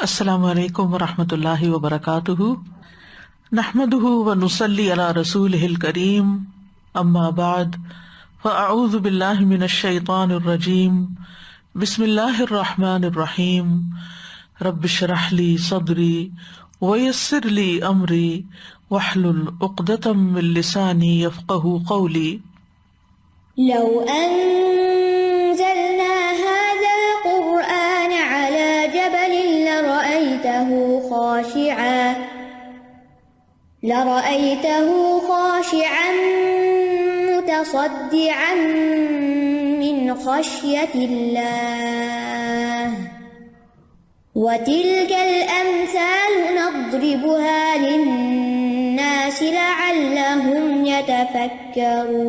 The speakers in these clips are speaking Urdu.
السلام علیکم ورحمۃ اللہ وبرکاتہ، نحمده ونصلی علی رسولہ الکریم، اما بعد فاعوذ باللہ من الشیطان الرجیم، بسم اللہ الرحمن الرحیم، رب اشرح لی صدری ویسر لی امری واحلل عقدۃ من لسانی یفقہوا قولی۔ لو أنزلنا هذا القرآن على جبل لرأيته خاشعا متصدعا من خشية الله وتلك الأمثال نضربها للناس لعلهم يتفكرون۔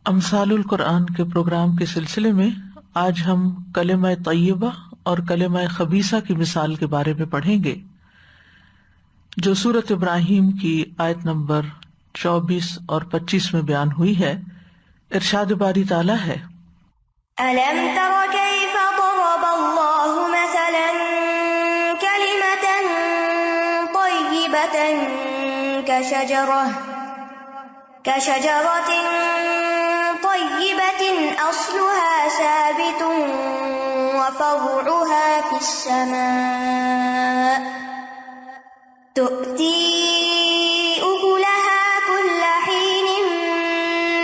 امثال القرآن کے پروگرام کے سلسلے میں آج ہم کلمہ طیبہ اور کلمہ خبیثہ کی مثال کے بارے میں پڑھیں گے، جو سورۃ ابراہیم کی آیت نمبر 24 اور 25 میں بیان ہوئی ہے۔ ارشاد باری تعالیٰ ہے، أَلَمْ تَرَ كَيْفَ ضَرَبَ اللَّهُ مَثَلًا كَلِمَةً طَيِّبَةً كَشَجَرَةٍ طَيِّبَةٍ أَصْلُهَا ثَابِتٌ وَفَرْعُهَا فِي السَّمَاءِ تُؤْتِي أُكُلَهَا كُلَّ حِينٍ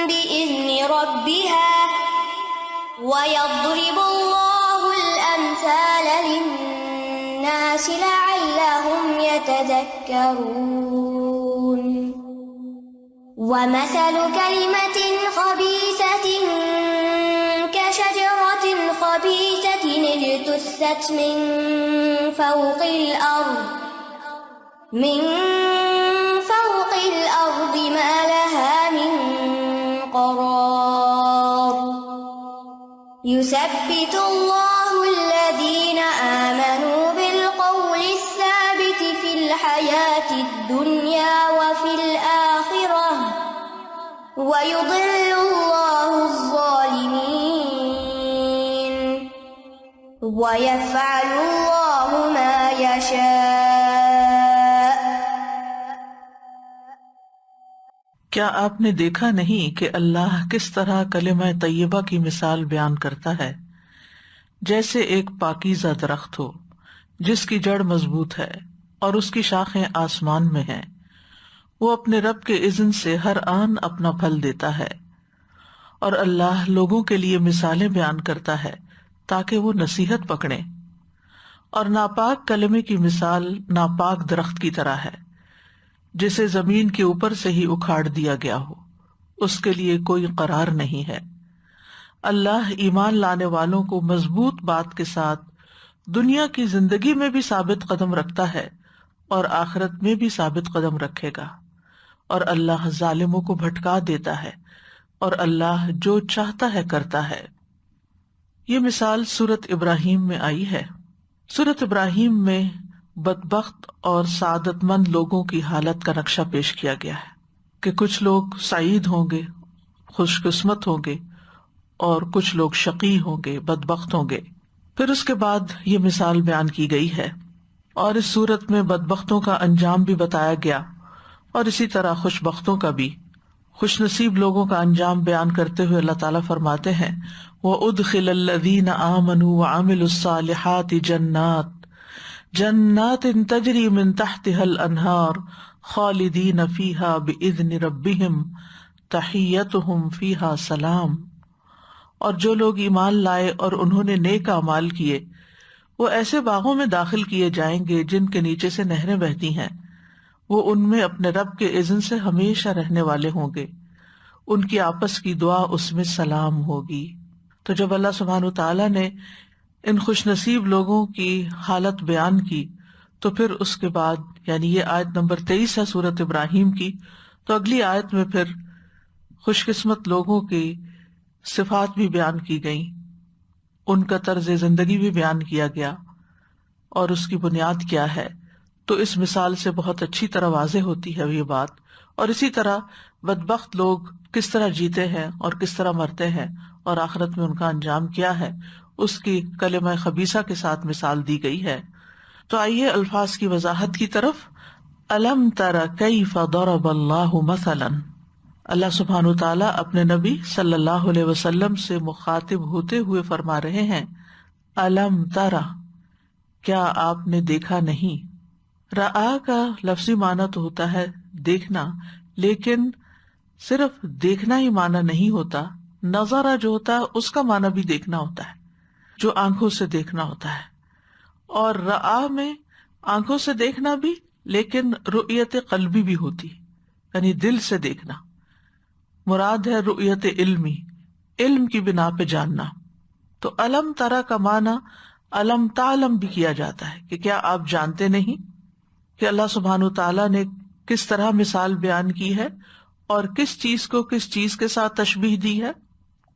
بِإِذْنِ رَبِّهَا وَيَضْرِبُ اللَّهُ الْأَمْثَالَ لِلنَّاسِ لَعَلَّهُمْ يَتَذَكَّرُونَ۔ وَمَثَلُ كَلِمَةٍ خَبِيثَةٍ كَشَجَرَةٍ خَبِيثَةٍ اجْتُثَّتْ مِنْ فَوْقِ الْأَرْضِ مَا لَهَا مِنْ قَرَارٍ۔ يُثَبِّتُ اللَّهُ الَّذِينَ آمَنُوا بِالْقَوْلِ الثَّابِتِ فِي الْحَيَاةِ الدُّنْيَا وَفِي الْآخِرَةِ وَيُضِلُّ اللَّهُ الظَّالِمِينَ وَيَفْعَلُ اللَّهُ مَا يَشَاءُ۔ کیا آپ نے دیکھا نہیں کہ اللہ کس طرح کلمہ طیبہ کی مثال بیان کرتا ہے، جیسے ایک پاکیزہ درخت ہو جس کی جڑ مضبوط ہے اور اس کی شاخیں آسمان میں ہیں، وہ اپنے رب کے اذن سے ہر آن اپنا پھل دیتا ہے۔ اور اللہ لوگوں کے لیے مثالیں بیان کرتا ہے تاکہ وہ نصیحت پکڑیں۔ اور ناپاک کلمے کی مثال ناپاک درخت کی طرح ہے جسے زمین کے اوپر سے ہی اکھاڑ دیا گیا ہو، اس کے لیے کوئی قرار نہیں ہے۔ اللہ ایمان لانے والوں کو مضبوط بات کے ساتھ دنیا کی زندگی میں بھی ثابت قدم رکھتا ہے اور آخرت میں بھی ثابت قدم رکھے گا، اور اللہ ظالموں کو بھٹکا دیتا ہے، اور اللہ جو چاہتا ہے کرتا ہے۔ یہ مثال سورۃ ابراہیم میں آئی ہے۔ سورۃ ابراہیم میں بدبخت اور سعادت مند لوگوں کی حالت کا نقشہ پیش کیا گیا ہے کہ کچھ لوگ سعید ہوں گے، خوش قسمت ہوں گے، اور کچھ لوگ شقی ہوں گے، بدبخت ہوں گے۔ پھر اس کے بعد یہ مثال بیان کی گئی ہے، اور اس صورت میں بدبختوں کا انجام بھی بتایا گیا، اور اسی طرح خوش بختوں کا بھی۔ خوش نصیب لوگوں کا انجام بیان کرتے ہوئے اللہ تعالیٰ فرماتے ہیں، وَأُدْخِلَ الَّذِينَ آمَنُوا وَعَمِلُوا الصَّالِحَاتِ جنات تجری من تحتها الانہار خالدین فیہا بإذن ربہم تحیتہم فیہا سلام۔ اور جو لوگ ایمان لائے اور انہوں نے نیک اعمال کیے، وہ ایسے باغوں میں داخل کیے جائیں گے جن کے نیچے سے نہریں بہتی ہیں، وہ ان میں اپنے رب کے اذن سے ہمیشہ رہنے والے ہوں گے، ان کی آپس کی دعا اس میں سلام ہوگی۔ تو جب اللہ سبحانہ تعالیٰ نے ان خوش نصیب لوگوں کی حالت بیان کی، تو پھر اس کے بعد یعنی یہ آیت نمبر 23 ہے سورۃ ابراہیم کی، تو اگلی آیت میں پھر خوش قسمت لوگوں کی صفات بھی بیان کی گئیں، ان کا طرز زندگی بھی بیان کیا گیا، اور اس کی بنیاد کیا ہے۔ تو اس مثال سے بہت اچھی طرح واضح ہوتی ہے یہ بات، اور اسی طرح بدبخت لوگ کس طرح جیتے ہیں اور کس طرح مرتے ہیں، اور آخرت میں ان کا انجام کیا ہے، اس کی کلمہ خبیثہ کے ساتھ مثال دی گئی ہے۔ تو آئیے الفاظ کی وضاحت کی طرف۔ الم تر کیف ضرب اللہ مثلا، اللہ سبحانہ تعالیٰ اپنے نبی صلی اللہ علیہ وسلم سے مخاطب ہوتے ہوئے فرما رہے ہیں، الم ترا، کیا آپ نے دیکھا نہیں۔ رآ کا لفظی معنی تو ہوتا ہے دیکھنا، لیکن صرف دیکھنا ہی معنی نہیں ہوتا، نظرہ جو ہوتا ہے اس کا معنی بھی دیکھنا ہوتا ہے، جو آنکھوں سے دیکھنا ہوتا ہے۔ اور رآ میں آنکھوں سے دیکھنا بھی، لیکن رؤیت قلبی بھی ہوتی، یعنی دل سے دیکھنا۔ مراد ہے رؤیت علمی، علم کی بنا پہ جاننا۔ تو علم ترا کا معنی علم تعلم بھی کیا جاتا ہے کہ کیا آپ جانتے نہیں کہ اللہ سبحانہ تعالیٰ نے کس طرح مثال بیان کی ہے اور کس چیز کو کس چیز کے ساتھ تشبیہ دی ہے۔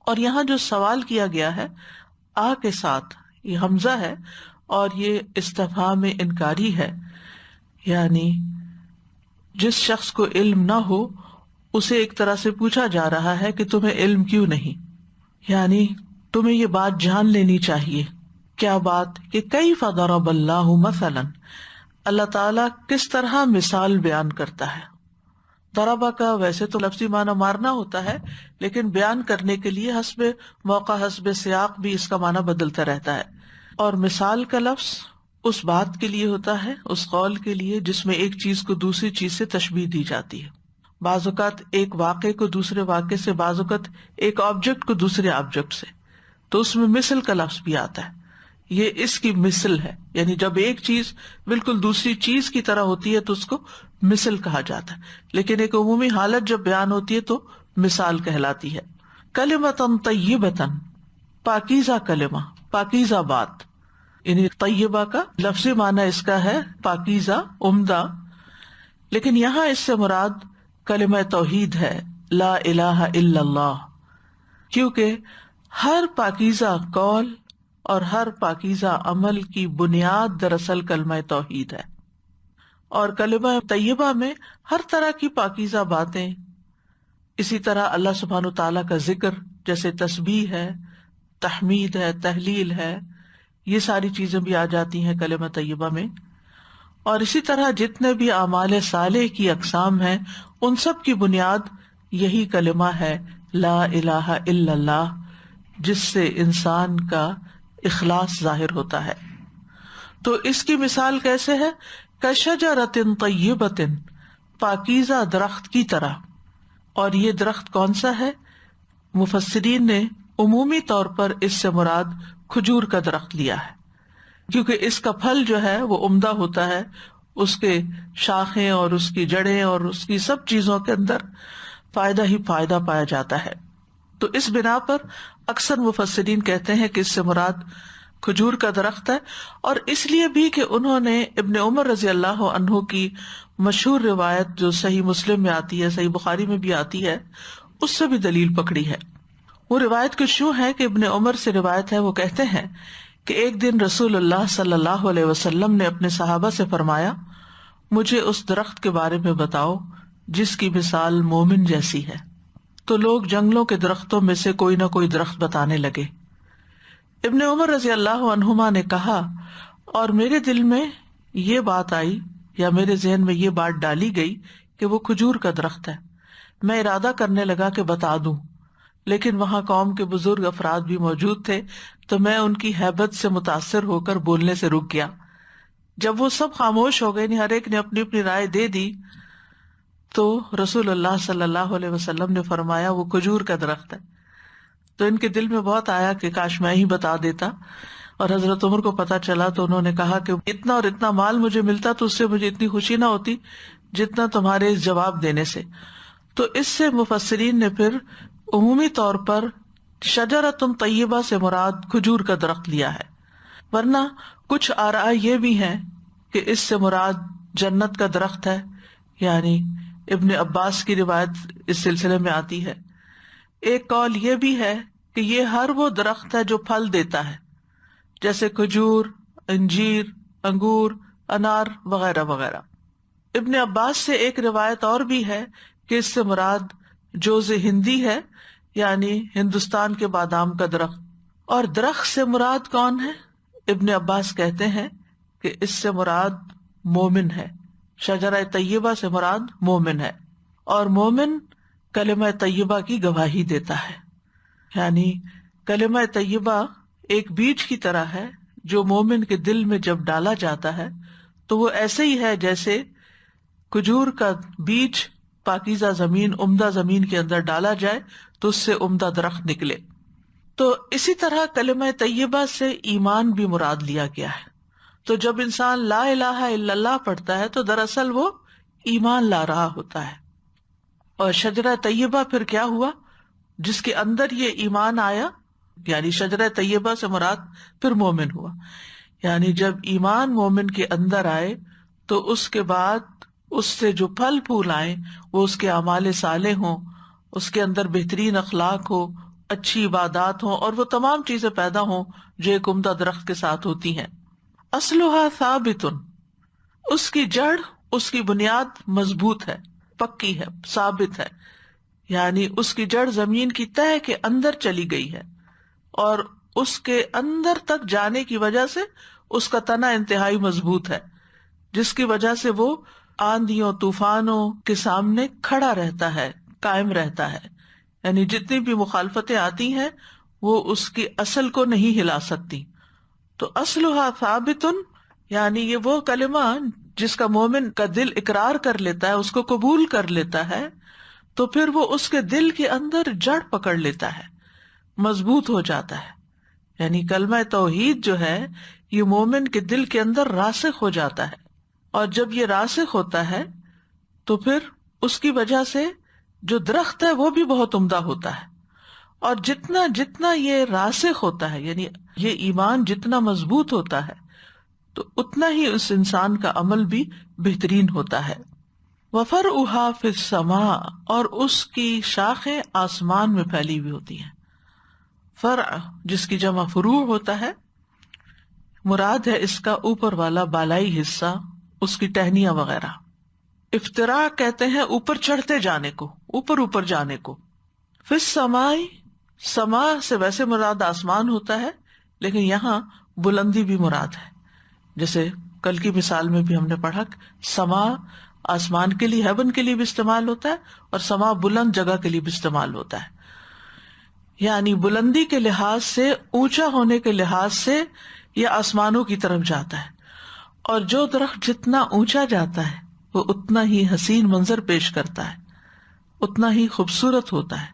اور یہاں جو سوال کیا گیا ہے آ کے ساتھ، یہ حمزہ ہے اور یہ استفہام انکاری ہے، یعنی جس شخص کو علم نہ ہو اسے ایک طرح سے پوچھا جا رہا ہے کہ تمہیں علم کیوں نہیں، یعنی تمہیں یہ بات جان لینی چاہیے۔ کیا بات؟ کہ کیف ضرب اللہ مثلا، اللہ تعالیٰ کس طرح مثال بیان کرتا ہے۔ ضربہ کا ویسے تو لفظی معنی مارنا ہوتا ہے، لیکن بیان کرنے کے لیے حسب موقع حسب سیاق بھی اس کا معنی بدلتا رہتا ہے۔ اور مثال کا لفظ اس بات کے لیے ہوتا ہے، اس قول کے لیے جس میں ایک چیز کو دوسری چیز سے تشبیہ دی جاتی ہے۔ بعض اوقات ایک واقعے کو دوسرے واقعے سے، بعض اوقات ایک آبجیکٹ کو دوسرے آبجیکٹ سے، تو اس میں مثل کا لفظ بھی آتا ہے۔ یہ اس کی مثل ہے، یعنی جب ایک چیز بالکل دوسری چیز کی طرح ہوتی ہے تو اس کو مثل کہا جاتا ہے، لیکن ایک عمومی حالت جب بیان ہوتی ہے تو مثال کہلاتی ہے۔ کلمۃ طیبۃ، پاکیزہ کلمہ، پاکیزہ بات، یعنی طیبہ کا لفظی معنی اس کا ہے پاکیزہ، عمدہ، لیکن یہاں اس سے مراد کلمہ توحید ہے، لا الہ الا اللہ، کیونکہ ہر پاکیزہ قول اور ہر پاکیزہ عمل کی بنیاد دراصل کلمہ توحید ہے۔ اور کلمہ طیبہ میں ہر طرح کی پاکیزہ باتیں، اسی طرح اللہ سبحانہ تعالیٰ کا ذکر جیسے تسبیح ہے، تحمید ہے، تہلیل ہے، یہ ساری چیزیں بھی آ جاتی ہیں کلمہ طیبہ میں۔ اور اسی طرح جتنے بھی اعمال صالح کی اقسام ہیں ان سب کی بنیاد یہی کلمہ ہے، لا الہ الا اللہ، جس سے انسان کا اخلاص ظاہر ہوتا ہے۔ تو اس کی مثال کیسے ہے؟ کشجرۃ طیبۃ، پاکیزہ درخت کی طرح۔ اور یہ درخت کون سا ہے؟ مفسرین نے عمومی طور پر اس سے مراد کھجور کا درخت لیا ہے، کیونکہ اس کا پھل جو ہے وہ عمدہ ہوتا ہے، اس کے شاخیں اور اس کی جڑیں اور اس کی سب چیزوں کے اندر فائدہ ہی فائدہ پایا جاتا ہے۔ تو اس بنا پر اکثر مفسرین کہتے ہیں کہ اس سے مراد کھجور کا درخت ہے، اور اس لیے بھی کہ انہوں نے ابن عمر رضی اللہ عنہ کی مشہور روایت جو صحیح مسلم میں آتی ہے، صحیح بخاری میں بھی آتی ہے، اس سے بھی دلیل پکڑی ہے۔ وہ روایت کچھ یوں ہے کہ ابن عمر سے روایت ہے، وہ کہتے ہیں کہ ایک دن رسول اللہ صلی اللہ علیہ وسلم نے اپنے صحابہ سے فرمایا، مجھے اس درخت کے بارے میں بتاؤ جس کی مثال مومن جیسی ہے۔ تو لوگ جنگلوں کے درختوں میں سے کوئی نہ کوئی درخت بتانے لگے۔ ابن عمر رضی اللہ عنہما نے کہا، اور میرے دل میں یہ بات آئی یا میرے ذہن میں یہ بات ڈالی گئی کہ وہ کھجور کا درخت ہے۔ میں ارادہ کرنے لگا کہ بتا دوں، لیکن وہاں قوم کے بزرگ افراد بھی موجود تھے، تو میں ان کی ہیبت سے متاثر ہو کر بولنے سے رک گیا۔ جب وہ سب خاموش ہو گئے، ہر ایک نے اپنی اپنی رائے دے دی، تو رسول اللہ صلی اللہ علیہ وسلم نے فرمایا وہ کھجور کا درخت ہے۔ تو ان کے دل میں بہت آیا کہ کاش میں ہی بتا دیتا، اور حضرت عمر کو پتا چلا تو انہوں نے کہا کہ اتنا اور اتنا مال مجھے ملتا تو اس سے مجھے اتنی خوشی نہ ہوتی جتنا تمہارے اس جواب دینے سے۔ تو اس سے مفسرین نے پھر عمومی طور پر شجرۃ طیبہ سے مراد کھجور کا درخت لیا ہے، ورنہ کچھ آراء یہ بھی ہیں کہ اس سے مراد جنت کا درخت ہے، یعنی ابن عباس کی روایت اس سلسلے میں آتی ہے۔ ایک قول یہ بھی ہے کہ یہ ہر وہ درخت ہے جو پھل دیتا ہے، جیسے کھجور، انجیر، انگور، انار وغیرہ وغیرہ۔ ابن عباس سے ایک روایت اور بھی ہے کہ اس سے مراد جوز ہندی ہے، یعنی ہندوستان کے بادام کا درخت، اور درخت سے مراد کون ہے؟ ابن عباس کہتے ہیں کہ اس سے مراد مومن ہے، شجرہ طیبہ سے مراد مومن ہے، اور مومن کلمہ طیبہ کی گواہی دیتا ہے. یعنی کلمہ طیبہ ایک بیج کی طرح ہے جو مومن کے دل میں جب ڈالا جاتا ہے تو وہ ایسے ہی ہے جیسے کھجور کا بیج پاکیزہ زمین، عمدہ زمین کے اندر ڈالا جائے تو اس سے عمدہ درخت نکلے. تو اسی طرح کلمہ طیبہ سے ایمان بھی مراد لیا گیا ہے. تو جب انسان لا الہ الا اللہ پڑھتا ہے تو دراصل وہ ایمان لا رہا ہوتا ہے. اور شجرہ طیبہ پھر کیا ہوا؟ جس کے اندر یہ ایمان آیا، یعنی شجرہ طیبہ سے مراد پھر مومن ہوا. یعنی جب ایمان مومن کے اندر آئے تو اس کے بعد اس سے جو پھل پھول آئیں وہ اس کے اعمال صالح ہوں، اس کے اندر بہترین اخلاق ہو، اچھی عبادات ہوں، اور وہ تمام چیزیں پیدا ہوں جو ایک عمدہ درخت کے ساتھ ہوتی ہیں. اصلھا ثابت، اس کی جڑ، اس کی بنیاد مضبوط ہے، پکی ہے، ثابت ہے. یعنی اس کی جڑ زمین کی تہہ کے اندر چلی گئی ہے، اور اس کے اندر تک جانے کی وجہ سے اس کا تنا انتہائی مضبوط ہے، جس کی وجہ سے وہ آندھیوں طوفانوں کے سامنے کھڑا رہتا ہے، قائم رہتا ہے. یعنی جتنی بھی مخالفتیں آتی ہیں وہ اس کی اصل کو نہیں ہلا سکتی. تو اصلھا ثابت، یعنی یہ وہ کلمہ جس کا مومن کا دل اقرار کر لیتا ہے، اس کو قبول کر لیتا ہے، تو پھر وہ اس کے دل کے اندر جڑ پکڑ لیتا ہے، مضبوط ہو جاتا ہے. یعنی کلمہ توحید جو ہے یہ مومن کے دل کے اندر راسخ ہو جاتا ہے، اور جب یہ راسخ ہوتا ہے تو پھر اس کی وجہ سے جو درخت ہے وہ بھی بہت عمدہ ہوتا ہے. اور جتنا جتنا یہ راسخ ہوتا ہے، یعنی یہ ایمان جتنا مضبوط ہوتا ہے تو اتنا ہی اس انسان کا عمل بھی بہترین ہوتا ہے. وَفَرْعُهَا فِي السَّمَاءِ، اور اس کی شاخیں آسمان میں پھیلی ہوئی ہوتی ہیں. فرع جس کی جمع فروع ہوتا ہے، مراد ہے اس کا اوپر والا بالائی حصہ، اس کی ٹہنیاں وغیرہ. افتراء کہتے ہیں اوپر چڑھتے جانے کو، اوپر اوپر جانے کو. فی السماء، سما سے ویسے مراد آسمان ہوتا ہے، لیکن یہاں بلندی بھی مراد ہے. جیسے کل کی مثال میں بھی ہم نے پڑھا، سما آسمان کے لیے، ہیون کے لیے بھی استعمال ہوتا ہے، اور سما بلند جگہ کے لیے بھی استعمال ہوتا ہے. یعنی بلندی کے لحاظ سے، اونچا ہونے کے لحاظ سے یہ آسمانوں کی طرف جاتا ہے. اور جو درخت جتنا اونچا جاتا ہے وہ اتنا ہی حسین منظر پیش کرتا ہے، اتنا ہی خوبصورت ہوتا ہے.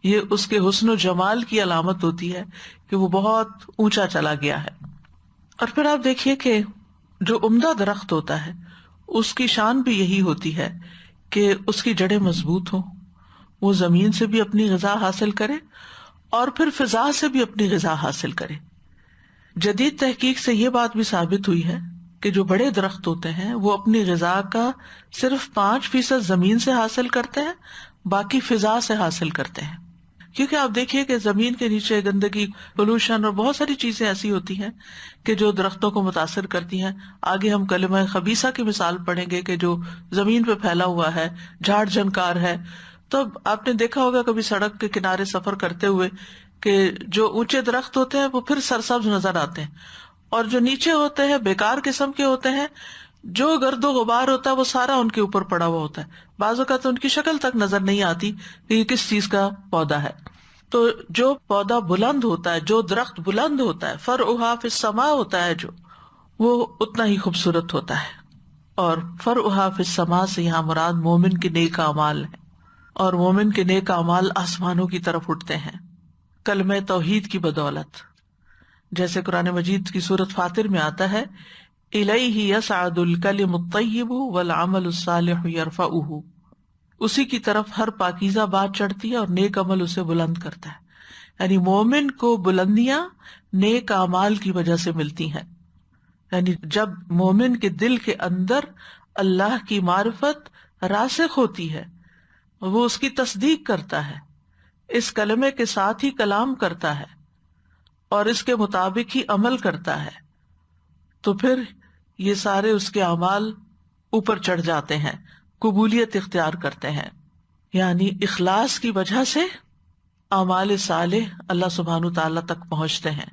یہ اس کے حسن و جمال کی علامت ہوتی ہے کہ وہ بہت اونچا چلا گیا ہے. اور پھر آپ دیکھیے کہ جو عمدہ درخت ہوتا ہے اس کی شان بھی یہی ہوتی ہے کہ اس کی جڑیں مضبوط ہوں، وہ زمین سے بھی اپنی غذا حاصل کرے اور پھر فضا سے بھی اپنی غذا حاصل کرے. جدید تحقیق سے یہ بات بھی ثابت ہوئی ہے کہ جو بڑے درخت ہوتے ہیں وہ اپنی غذا کا صرف 5% زمین سے حاصل کرتے ہیں، باقی فضا سے حاصل کرتے ہیں. کیونکہ آپ دیکھیے کہ زمین کے نیچے گندگی، پولوشن اور بہت ساری چیزیں ایسی ہوتی ہیں کہ جو درختوں کو متاثر کرتی ہیں. آگے ہم کلمہ خبیثہ کی مثال پڑھیں گے کہ جو زمین پہ پھیلا ہوا ہے، جھاڑ جھنکار ہے. تو آپ نے دیکھا ہوگا کبھی سڑک کے کنارے سفر کرتے ہوئے کہ جو اونچے درخت ہوتے ہیں وہ پھر سرسبز نظر آتے ہیں، اور جو نیچے ہوتے ہیں بیکار قسم کے ہوتے ہیں، جو گرد و غبار ہوتا ہے وہ سارا ان کے اوپر پڑا ہوا ہوتا ہے. بعض اوقات ان کی شکل تک نظر نہیں آتی کہ یہ کس چیز کا پودا ہے. تو جو پودا بلند ہوتا ہے، جو درخت بلند ہوتا ہے، فرعها فی السماء ہوتا ہے، جو وہ اتنا ہی خوبصورت ہوتا ہے. اور فرعها فی السماء سے یہاں مراد مومن کے نیک اعمال ہیں، اور مومن کے نیک اعمال آسمانوں کی طرف اٹھتے ہیں کلمہ توحید کی بدولت. جیسے قرآن مجید کی سورۃ فاطر میں آتا ہے، الیہ یصعد الکلم الطیب والعمل الصالح یرفعہ، اسی کی طرف ہر پاکیزہ بات چڑھتی ہے اور نیک عمل اسے بلند کرتا ہے. یعنی مومن کو بلندیاں نیک اعمال کی وجہ سے ملتی ہیں. یعنی جب مومن کے دل کے اندر اللہ کی معرفت راسخ ہوتی ہے، وہ اس کی تصدیق کرتا ہے، اس کلمے کے ساتھ ہی کلام کرتا ہے اور اس کے مطابق ہی عمل کرتا ہے، تو پھر یہ سارے اس کے اعمال اوپر چڑھ جاتے ہیں، قبولیت اختیار کرتے ہیں. یعنی اخلاص کی وجہ سے اعمال صالح اللہ سبحانہ تعالیٰ تک پہنچتے ہیں.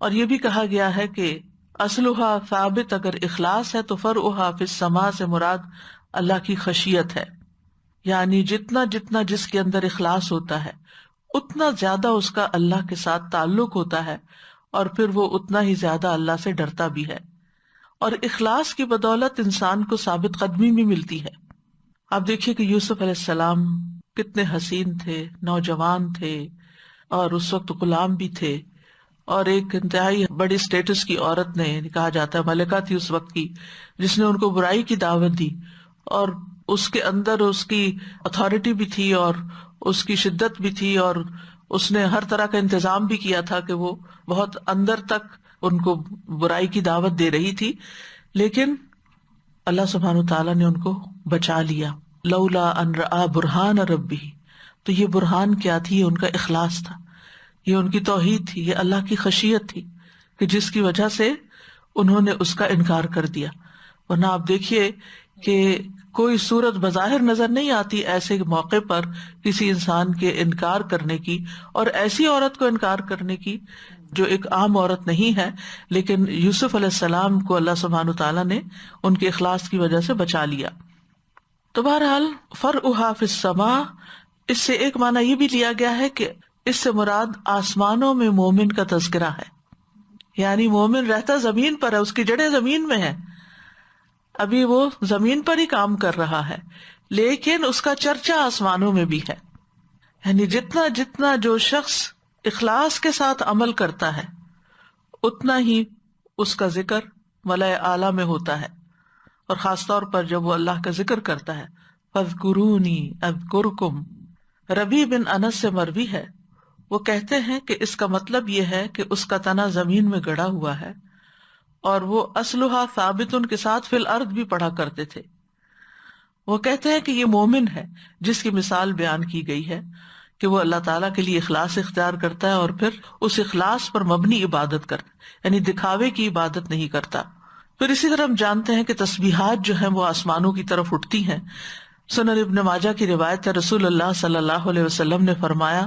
اور یہ بھی کہا گیا ہے کہ اصلھا ثابت، اگر اخلاص ہے تو فرعھا فی السماء سے مراد اللہ کی خشیت ہے، یعنی جتنا جتنا جس کے اندر اخلاص ہوتا ہے اتنا زیادہ اس کا اللہ کے ساتھ تعلق ہوتا ہے، اور پھر وہ اتنا ہی زیادہ اللہ سے ڈرتا بھی ہے. اور اخلاص کی بدولت انسان کو ثابت قدمی بھی ملتی ہے. آپ دیکھیے کہ یوسف علیہ السلام کتنے حسین تھے، نوجوان تھے، اور اس وقت غلام بھی تھے، اور ایک انتہائی بڑی اسٹیٹس کی عورت نے، کہا جاتا ہے ملکہ تھی اس وقت کی، جس نے ان کو برائی کی دعوت دی، اور اس کے اندر اس کی اتھارٹی بھی تھی اور اس کی شدت بھی تھی، اور اس نے ہر طرح کا انتظام بھی کیا تھا کہ وہ بہت اندر تک ان کو برائی کی دعوت دے رہی تھی. لیکن اللہ سبحانہ تعالیٰ نے ان کو بچا لیا. لولا ان رأى برہان ربی، تو یہ برہان کیا تھی؟ یہ ان کا اخلاص تھا، یہ ان کی توحید تھی، یہ اللہ کی خشیت تھی کہ جس کی وجہ سے انہوں نے اس کا انکار کر دیا. ورنہ آپ دیکھیے کہ کوئی صورت بظاہر نظر نہیں آتی ایسے موقع پر کسی انسان کے انکار کرنے کی، اور ایسی عورت کو انکار کرنے کی جو ایک عام عورت نہیں ہے. لیکن یوسف علیہ السلام کو اللہ سبحانہ تعالیٰ نے ان کے اخلاص کی وجہ سے بچا لیا. تو بہرحال فرعھا فی السماء، اس سے ایک معنی یہ بھی لیا گیا ہے کہ اس سے مراد آسمانوں میں مومن کا تذکرہ ہے، یعنی مومن رہتا زمین پر ہے، اس کی جڑیں زمین میں ہیں، ابھی وہ زمین پر ہی کام کر رہا ہے، لیکن اس کا چرچا آسمانوں میں بھی ہے. یعنی جتنا جتنا جو شخص اخلاص کے ساتھ عمل کرتا ہے اتنا ہی اس کا ذکر ملائے اعلیٰ میں ہوتا ہے. اور خاص طور پر جب وہ اللہ کا ذکر کرتا ہے، فاذکرونی اذکرکم. ربیع بن انس سے مروی ہے، وہ کہتے ہیں کہ اس کا مطلب یہ ہے کہ اس کا تنا زمین میں گڑا ہوا ہے، اور وہ اصلھا ثابت کے ساتھ فی الارض بھی پڑھا کرتے تھے. وہ کہتے ہیں کہ یہ مومن ہے جس کی مثال بیان کی گئی ہے کہ وہ اللہ تعالیٰ کے لیے اخلاص اختیار کرتا ہے، اور پھر اس اخلاص پر مبنی عبادت کرتا ہے، یعنی دکھاوے کی عبادت نہیں کرتا. پھر اسی طرح ہم جانتے ہیں کہ تسبیحات جو ہیں وہ آسمانوں کی طرف اٹھتی ہیں. سنن ابن ماجہ کی روایت ہے، رسول اللہ صلی اللہ علیہ وسلم نے فرمایا،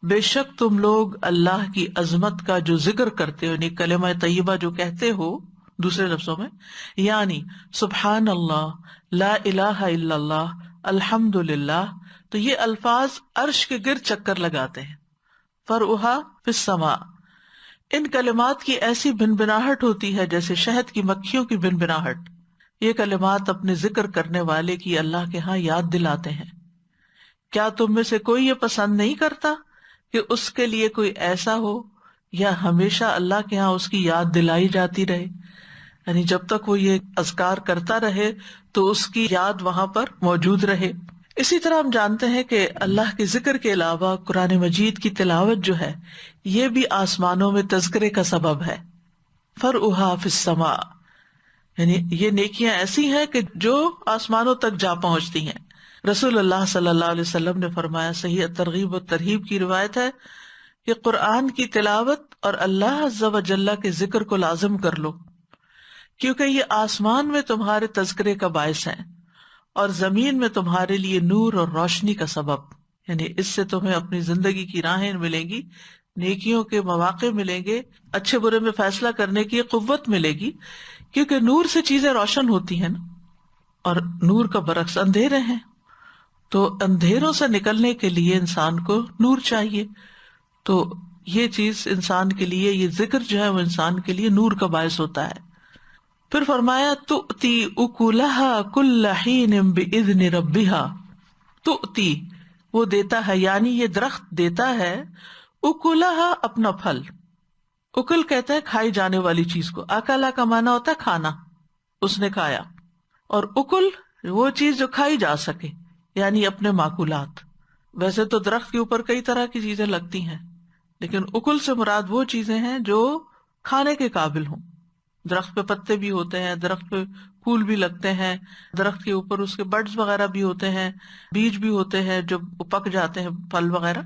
بے شک تم لوگ اللہ کی عظمت کا جو ذکر کرتے ہو، یعنی کلمہ طیبہ جو کہتے ہو، دوسرے لفظوں میں یعنی سبحان اللہ، لا الہ الا اللہ، الحمد للہ، تو یہ الفاظ عرش کے گرد چکر لگاتے ہیں. فرعھا فی السماء، ان کلمات کی ایسی بنبناہٹ ہوتی ہے جیسے شہد کی مکھیوں کی بنبناہٹ. یہ کلمات اپنے ذکر کرنے والے کی اللہ کے ہاں یاد دلاتے ہیں. کیا تم میں سے کوئی یہ پسند نہیں کرتا کہ اس کے لیے کوئی ایسا ہو یا ہمیشہ اللہ کے ہاں اس کی یاد دلائی جاتی رہے؟ یعنی جب تک وہ یہ اذکار کرتا رہے تو اس کی یاد وہاں پر موجود رہے. اسی طرح ہم جانتے ہیں کہ اللہ کے ذکر کے علاوہ قرآن مجید کی تلاوت جو ہے یہ بھی آسمانوں میں تذکرے کا سبب ہے. فرعھا فی السماء، یعنی یہ نیکیاں ایسی ہیں کہ جو آسمانوں تک جا پہنچتی ہیں. رسول اللہ صلی اللہ علیہ وسلم نے فرمایا، صحیح ترغیب و ترہیب کی روایت ہے کہ قرآن کی تلاوت اور اللہ عز و جل کے ذکر کو لازم کر لو، کیونکہ یہ آسمان میں تمہارے تذکرے کا باعث ہیں اور زمین میں تمہارے لیے نور اور روشنی کا سبب. یعنی اس سے تمہیں اپنی زندگی کی راہیں ملیں گی، نیکیوں کے مواقع ملیں گے، اچھے برے میں فیصلہ کرنے کی قوت ملے گی، کیونکہ نور سے چیزیں روشن ہوتی ہیں نا، اور نور کا برعکس اندھیرے ہیں. تو اندھیروں سے نکلنے کے لیے انسان کو نور چاہیے. تو یہ چیز انسان کے لیے، یہ ذکر جو ہے وہ انسان کے لیے نور کا باعث ہوتا ہے. پھر فرمایا تؤتی اکلھا کل حین باذن ربھا. تؤتی، وہ دیتا ہے، یعنی یہ درخت دیتا ہے، اکلھا، اپنا پھل. اکل کہتا ہے کھائی جانے والی چیز کو، اکلا کا معنی ہوتا ہے کھانا، اس نے کھایا. اور اکل وہ چیز جو کھائی جا سکے، یعنی اپنے معقولات. ویسے تو درخت کے اوپر کئی طرح کی چیزیں لگتی ہیں، لیکن اکل سے مراد وہ چیزیں ہیں جو کھانے کے قابل ہوں. درخت پہ پتے بھی ہوتے ہیں، درخت پہ پھول بھی لگتے ہیں، درخت کے اوپر اس کے بڈز وغیرہ بھی ہوتے ہیں، بیج بھی ہوتے ہیں جو پک جاتے ہیں، پھل وغیرہ.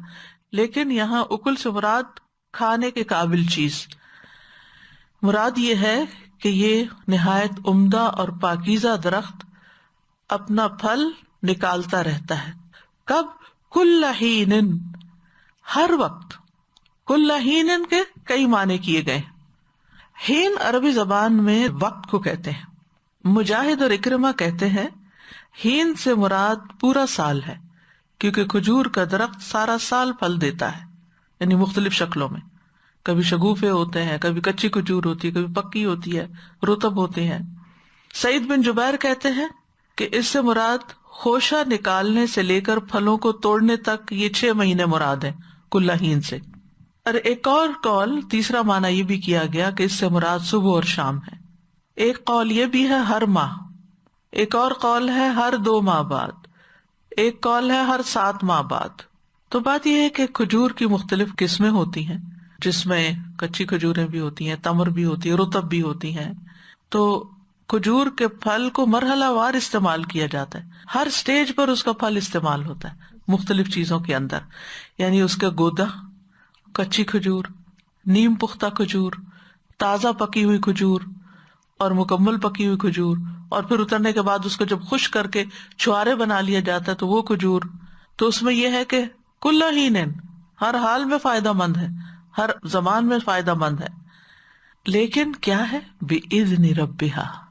لیکن یہاں اکل سے مراد کھانے کے قابل چیز. مراد یہ ہے کہ یہ نہایت عمدہ اور پاکیزہ درخت اپنا پھل نکالتا رہتا ہے. کب؟ کل حین، ہر وقت. کل حین کے کئی معنی کیے گئے. حین عربی زبان میں وقت کو کہتے ہیں. مجاہد اور اکرمہ کہتے ہیں حین سے مراد پورا سال ہے، کیونکہ کھجور کا درخت سارا سال پھل دیتا ہے، یعنی مختلف شکلوں میں. کبھی شگوفے ہوتے ہیں، کبھی کچی کھجور ہوتی ہے، کبھی پکی ہوتی ہے، رطب ہوتے ہیں. سعید بن جبیر کہتے ہیں کہ اس سے مراد خوشہ نکالنے سے لے کر پھلوں کو توڑنے تک یہ 6 مہینے مراد ہیں کل حین سے. اور ایک اور قول، تیسرا معنی یہ بھی کیا گیا کہ اس سے مراد صبح اور شام ہے. ایک قول یہ بھی ہے ہر ماہ، ایک اور قول ہے ہر 2 ماہ بعد، ایک قول ہے ہر 7 ماہ بعد. تو بات یہ ہے کہ کھجور کی مختلف قسمیں ہوتی ہیں، جس میں کچی کھجوریں بھی ہوتی ہیں، تمر بھی ہوتی ہے، رطب بھی ہوتی ہیں. تو کھجور کے پھل کو مرحلہ وار استعمال کیا جاتا ہے، ہر سٹیج پر اس کا پھل استعمال ہوتا ہے مختلف چیزوں کے اندر. یعنی اس کا گودا، کچی کھجور، نیم پختہ کھجور، تازہ پکی ہوئی کھجور اور مکمل پکی ہوئی کھجور، اور پھر اترنے کے بعد اس کو جب خشک کر کے چھوارے بنا لیا جاتا ہے تو وہ کھجور. تو اس میں یہ ہے کہ کل حین، ہر حال میں فائدہ مند ہے، ہر زمان میں فائدہ مند ہے. لیکن کیا ہے؟ بِإِذْنِ رَبِّهَا،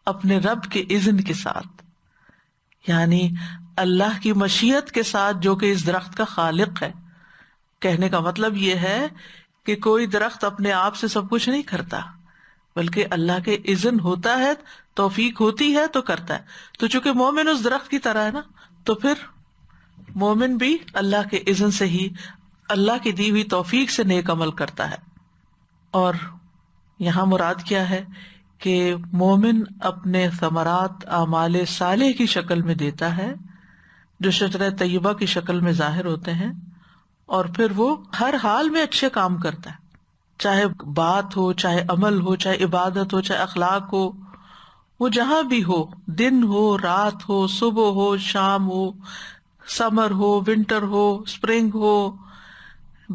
اپنے رب کے اذن کے ساتھ، یعنی اللہ کی مشیت کے ساتھ، جو کہ اس درخت کا خالق ہے. کہنے کا مطلب یہ ہے کہ کوئی درخت اپنے آپ سے سب کچھ نہیں کرتا، بلکہ اللہ کے اذن ہوتا ہے، توفیق ہوتی ہے تو کرتا ہے. تو چونکہ مومن اس درخت کی طرح ہے نا، تو پھر مومن بھی اللہ کے اذن سے ہی، اللہ کی دی ہوئی توفیق سے نیک عمل کرتا ہے. اور یہاں مراد کیا ہے کہ مومن اپنے ثمرات اعمال صالح کی شکل میں دیتا ہے، جو شجرہ طیبہ کی شکل میں ظاہر ہوتے ہیں، اور پھر وہ ہر حال میں اچھے کام کرتا ہے، چاہے بات ہو، چاہے عمل ہو، چاہے عبادت ہو، چاہے اخلاق ہو، وہ جہاں بھی ہو، دن ہو، رات ہو، صبح ہو، شام ہو، سمر ہو، ونٹر ہو، اسپرنگ ہو،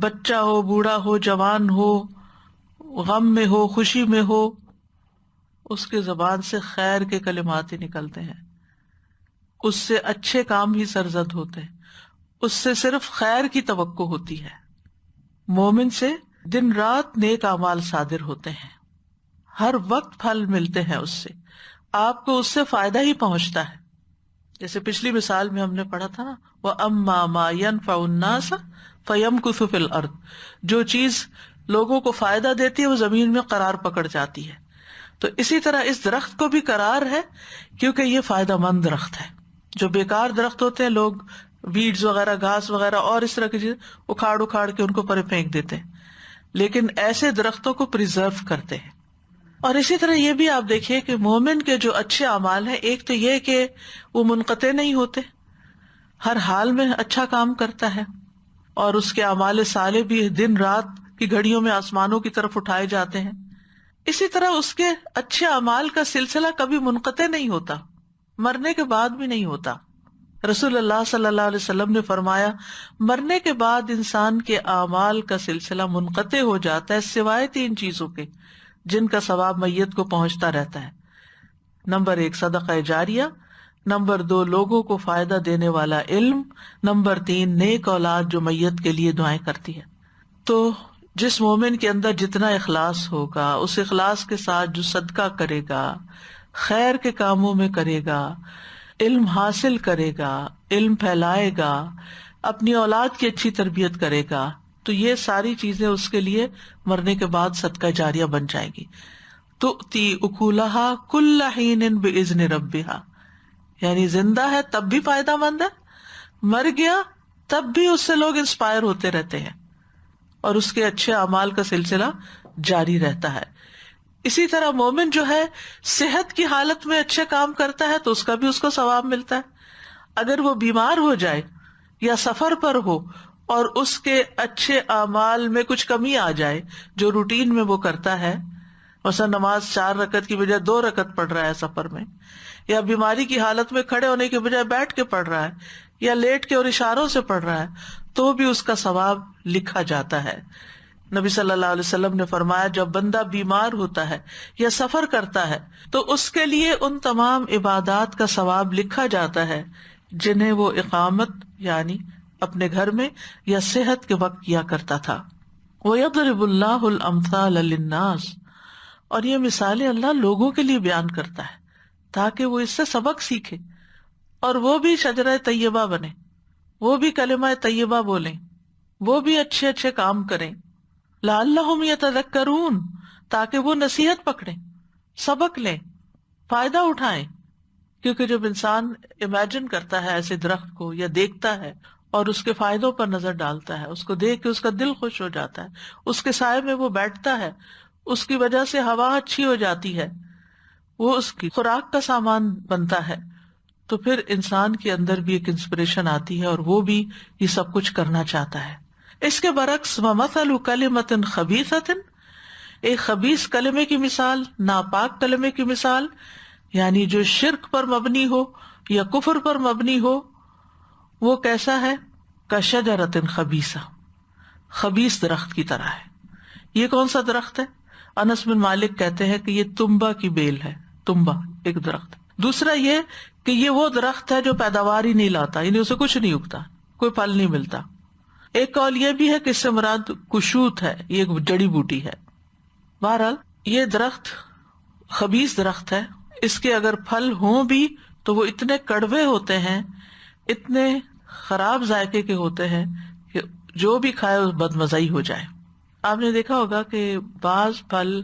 بچہ ہو، بوڑھا ہو، جوان ہو، غم میں ہو، خوشی میں ہو، اس کے زبان سے خیر کے کلمات ہی نکلتے ہیں، اس سے اچھے کام ہی سرزد ہوتے ہیں، اس سے صرف خیر کی توقع ہوتی ہے. مومن سے دن رات نیک اعمال صادر ہوتے ہیں، ہر وقت پھل ملتے ہیں، اس سے آپ کو اس سے فائدہ ہی پہنچتا ہے. جیسے پچھلی مثال میں ہم نے پڑھا تھا نا، وَأَمَّا مَا يَنْفَعُ النَّاسَ فَيَمْكُثُ فِي الْأَرْضِ، جو چیز لوگوں کو فائدہ دیتی ہے وہ زمین میں قرار پکڑ جاتی ہے. تو اسی طرح اس درخت کو بھی قرار ہے، کیونکہ یہ فائدہ مند درخت ہے. جو بیکار درخت ہوتے ہیں، لوگ ویڈز وغیرہ، گھاس وغیرہ اور اس طرح کی چیز اکھاڑ کے ان کو پرے پھینک دیتے ہیں، لیکن ایسے درختوں کو پریزرو کرتے ہیں. اور اسی طرح یہ بھی آپ دیکھیے کہ مومن کے جو اچھے اعمال ہیں، ایک تو یہ کہ وہ منقطع نہیں ہوتے، ہر حال میں اچھا کام کرتا ہے، اور اس کے اعمال صالح بھی دن رات کی گھڑیوں میں آسمانوں کی طرف اٹھائے جاتے ہیں. اسی طرح اس کے اچھے اعمال کا سلسلہ کبھی منقطع نہیں ہوتا، مرنے کے بعد بھی نہیں ہوتا. رسول اللہ صلی اللہ علیہ وسلم نے فرمایا، مرنے کے بعد انسان کے اعمال کا سلسلہ منقطع ہو جاتا ہے سوائے 3 چیزوں کے، جن کا ثواب میت کو پہنچتا رہتا ہے. نمبر 1 صدقہ جاریہ، نمبر 2 لوگوں کو فائدہ دینے والا علم، نمبر 3 نیک اولاد جو میت کے لیے دعائیں کرتی ہے. تو جس مومن کے اندر جتنا اخلاص ہوگا، اس اخلاص کے ساتھ جو صدقہ کرے گا، خیر کے کاموں میں کرے گا، علم حاصل کرے گا، علم پھیلائے گا، اپنی اولاد کی اچھی تربیت کرے گا، تو یہ ساری چیزیں اس کے لیے مرنے کے بعد صدقہ جاریہ بن جائے گی. تؤتی اکلھا کل حین باذن ربھا، یعنی زندہ ہے تب بھی فائدہ مند ہے، مر گیا تب بھی اس سے لوگ انسپائر ہوتے رہتے ہیں، اور اس کے اچھے اعمال کا سلسلہ جاری رہتا ہے. اسی طرح مومن جو ہے صحت کی حالت میں اچھے کام کرتا ہے تو اس کا بھی اس کو ثواب ملتا ہے. اگر وہ بیمار ہو جائے یا سفر پر ہو اور اس کے اچھے اعمال میں کچھ کمی آ جائے جو روٹین میں وہ کرتا ہے، مثلا نماز 4 رکعت کی بجائے 2 رکعت پڑھ رہا ہے سفر میں، یا بیماری کی حالت میں کھڑے ہونے کے بجائے بیٹھ کے پڑھ رہا ہے، یا لیٹ کے اور اشاروں سے پڑھ رہا ہے، تو بھی اس کا ثواب لکھا جاتا ہے. نبی صلی اللہ علیہ وسلم نے فرمایا، جب بندہ بیمار ہوتا ہے یا سفر کرتا ہے تو اس کے لیے ان تمام عبادات کا ثواب لکھا جاتا ہے جنہیں وہ اقامت یعنی اپنے گھر میں یا صحت کے وقت کیا کرتا تھا۔ وَيَضْرِبُ اللَّهُ الْأَمْثَالَ لِلنَّاسِ، اور یہ مثالیں اللہ لوگوں کے لیے بیان کرتا ہے تاکہ وہ اس سے سبق سیکھے اور وہ بھی شجرہ طیبہ بنے، وہ بھی کلمہ طیبہ بولیں، وہ بھی اچھے اچھے کام کریں۔ لعلہم یتذکرون، تاکہ وہ نصیحت پکڑیں، سبق لیں، فائدہ اٹھائیں۔ کیونکہ جب انسان امیجن کرتا ہے ایسے درخت کو یا دیکھتا ہے اور اس کے فائدوں پر نظر ڈالتا ہے، اس کو دیکھ کے اس کا دل خوش ہو جاتا ہے، اس کے سائے میں وہ بیٹھتا ہے، اس کی وجہ سے ہوا اچھی ہو جاتی ہے، وہ اس کی خوراک کا سامان بنتا ہے، تو پھر انسان کے اندر بھی ایک انسپریشن آتی ہے اور وہ بھی یہ سب کچھ کرنا چاہتا ہے۔ اس کے برعکس وَمَثَلُ كَلِمَةٍ خَبِيثَةٍ، ایک خبیث کلمے کی مثال، ناپاک کلمے کی مثال، یعنی جو شرک پر مبنی ہو یا کفر پر مبنی ہو، وہ کیسا ہے؟ کَشَجَرَةٍ خَبِیثَةٍ، خبیث درخت کی طرح ہے۔ یہ کون سا درخت ہے؟ انس بن مالک کہتے ہیں کہ یہ تمبا کی بیل ہے، تمبا ایک درخت۔ دوسرا یہ کہ یہ وہ درخت ہے جو پیداوار ہی نہیں لاتا، یعنی اسے کچھ نہیں اگتا، کوئی پھل نہیں ملتا۔ ایک قول یہ بھی ہے کہ اس سے مراد کشوت ہے، یہ ایک جڑی بوٹی ہے۔ بہرحال یہ درخت خبیث درخت ہے، اس کے اگر پھل ہوں بھی تو وہ اتنے کڑوے ہوتے ہیں، اتنے خراب ذائقے کے ہوتے ہیں کہ جو بھی کھائے اس بدمزائی ہو جائے۔ آپ نے دیکھا ہوگا کہ بعض پھل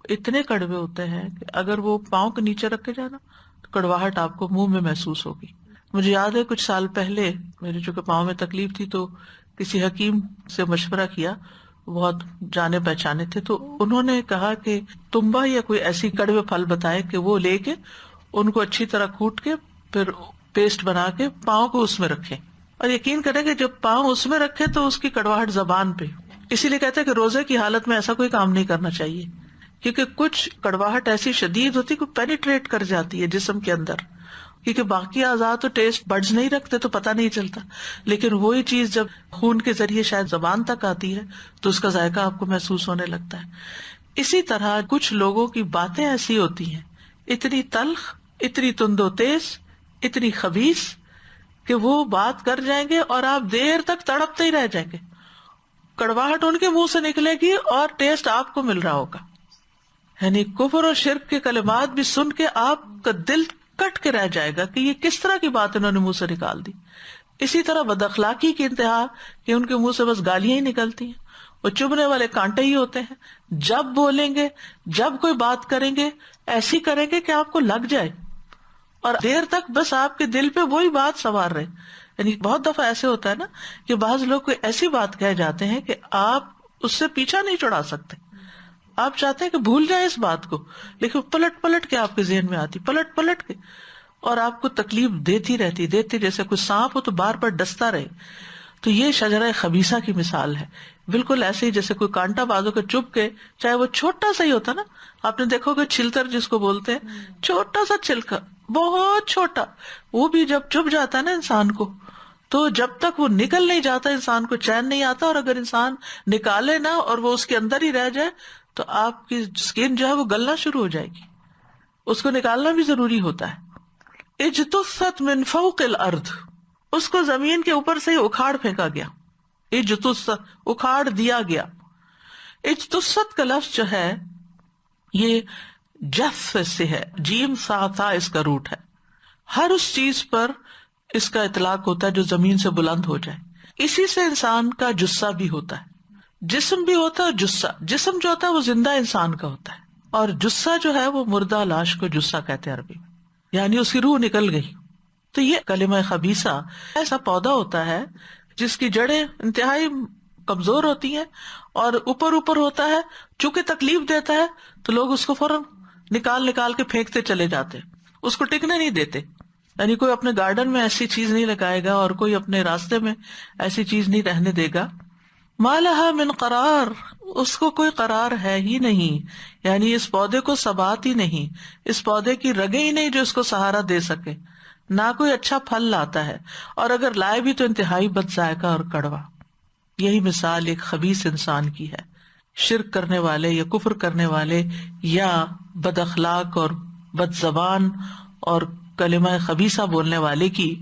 اتنے کڑوے ہوتے ہیں کہ اگر وہ پاؤں کے نیچے رکھے جائے نا تو کڑواہٹ آپ کو منہ میں محسوس ہوگی۔ مجھے یاد ہے کچھ سال پہلے میرے چونکہ پاؤں میں تکلیف تھی تو کسی حکیم سے مشورہ کیا، بہت جانے پہچانے تھے، تو انہوں نے کہا کہ تمبا یا کوئی ایسی کڑوے پھل بتائے کہ وہ لے کے ان کو اچھی طرح کوٹ کے پھر پیسٹ بنا کے پاؤں کو اس میں رکھیں، اور یقین کریں کہ جب پاؤں اس میں رکھے تو اس کی کڑواہٹ زبان پہ۔ اسی لیے کہتے ہیں کہ روزے کی حالت میں ایسا کوئی کام نہیں کرنا چاہیے، کیونکہ کچھ کڑواہٹ ایسی شدید ہوتی کہ پینیٹریٹ کر جاتی ہے جسم کے اندر، کیونکہ باقی اعضاء تو ٹیسٹ بڈز نہیں رکھتے تو پتہ نہیں چلتا، لیکن وہی چیز جب خون کے ذریعے شاید زبان تک آتی ہے تو اس کا ذائقہ آپ کو محسوس ہونے لگتا ہے۔ اسی طرح کچھ لوگوں کی باتیں ایسی ہوتی ہیں، اتنی تلخ، اتنی تند و تیز، اتنی خبیث کہ وہ بات کر جائیں گے اور آپ دیر تک تڑپتے ہی رہ جائیں گے، کڑواہٹ ان کے منہ سے نکلے گی اور ٹیسٹ آپ کو مل رہا ہوگا۔ یعنی کفر اور شرک کے کلمات بھی سن کے آپ کا دل کٹ کے رہ جائے گا کہ یہ کس طرح کی بات انہوں نے منہ سے نکال دی۔ اسی طرح بد اخلاقی کی انتہا کہ ان کے منہ سے بس گالیاں ہی نکلتی ہیں، وہ چبھنے والے کانٹے ہی ہوتے ہیں، جب بولیں گے، جب کوئی بات کریں گے ایسی کریں گے کہ آپ کو لگ جائے، اور دیر تک بس آپ کے دل پہ وہی بات سوار رہے۔ یعنی بہت دفعہ ایسے ہوتا ہے نا کہ بعض لوگ کوئی ایسی بات کہہ جاتے ہیں کہ آپ اس سے پیچھا نہیں چھڑا سکتے، آپ چاہتے ہیں کہ بھول جائیں اس بات کو، لیکن پلٹ پلٹ کے آپ کے ذہن میں آتی، پلٹ پلٹ کے، اور آپ کو تکلیف دیتی رہتی، جیسے کوئی سانپ ہو تو بار بار ڈستا رہے۔ تو یہ شجرہ خبیثہ کی مثال ہے، بالکل ایسے ہی جیسے کوئی کانٹا بازو کے چبھ کے، چاہے وہ چھوٹا سا ہی ہوتا نا، آپ نے دیکھو کہ چھلتر جس کو بولتے ہیں، چھوٹا سا چھلکا، بہت چھوٹا، وہ بھی جب چبھ جاتا ہے نا انسان کو، تو جب تک وہ نکل نہیں جاتا انسان کو چین نہیں آتا، اور اگر انسان نکالے نا اور وہ اس کے اندر ہی رہ جائے تو آپ کی اسکن جو ہے وہ گلنا شروع ہو جائے گی، اس کو نکالنا بھی ضروری ہوتا ہے۔ اجتثت من فوق الارض، اس کو زمین کے اوپر سے اکھاڑ پھینکا گیا، اجتثت اکھاڑ دیا گیا۔ اجتثت کا لفظ جو ہے یہ جث سے ہے، جیم سا تھا اس کا روٹ ہے۔ ہر اس چیز پر اس کا اطلاق ہوتا ہے جو زمین سے بلند ہو جائے، اسی سے انسان کا جثہ بھی ہوتا ہے، جسم بھی ہوتا ہے، جثہ، جسم جو ہوتا ہے وہ زندہ انسان کا ہوتا ہے، اور جثہ جو ہے وہ مردہ لاش کو جثہ کہتے ہیں عربی میں، یعنی اس کی روح نکل گئی۔ تو یہ کلمہ خبیثہ ایسا پودا ہوتا ہے جس کی جڑیں انتہائی کمزور ہوتی ہیں اور اوپر اوپر ہوتا ہے، چونکہ تکلیف دیتا ہے تو لوگ اس کو فوراً نکال کے پھینکتے چلے جاتے، اس کو ٹکنے نہیں دیتے۔ یعنی کوئی اپنے گارڈن میں ایسی چیز نہیں لگائے گا اور کوئی اپنے راستے میں ایسی چیز نہیں رہنے دے گا۔ ما لہا من قرار، اس کو کوئی قرار ہے ہی نہیں، یعنی اس پودے کو ثبات ہی نہیں، اس پودے کی رگیں ہی نہیں جو اس کو سہارا دے سکے، نہ کوئی اچھا پھل لاتا ہے، اور اگر لائے بھی تو انتہائی بد ذائقہ اور کڑوا۔ یہی مثال ایک خبیث انسان کی ہے، شرک کرنے والے یا کفر کرنے والے یا بد اخلاق اور بد زبان اور کلمہ خبیثہ بولنے والے کی،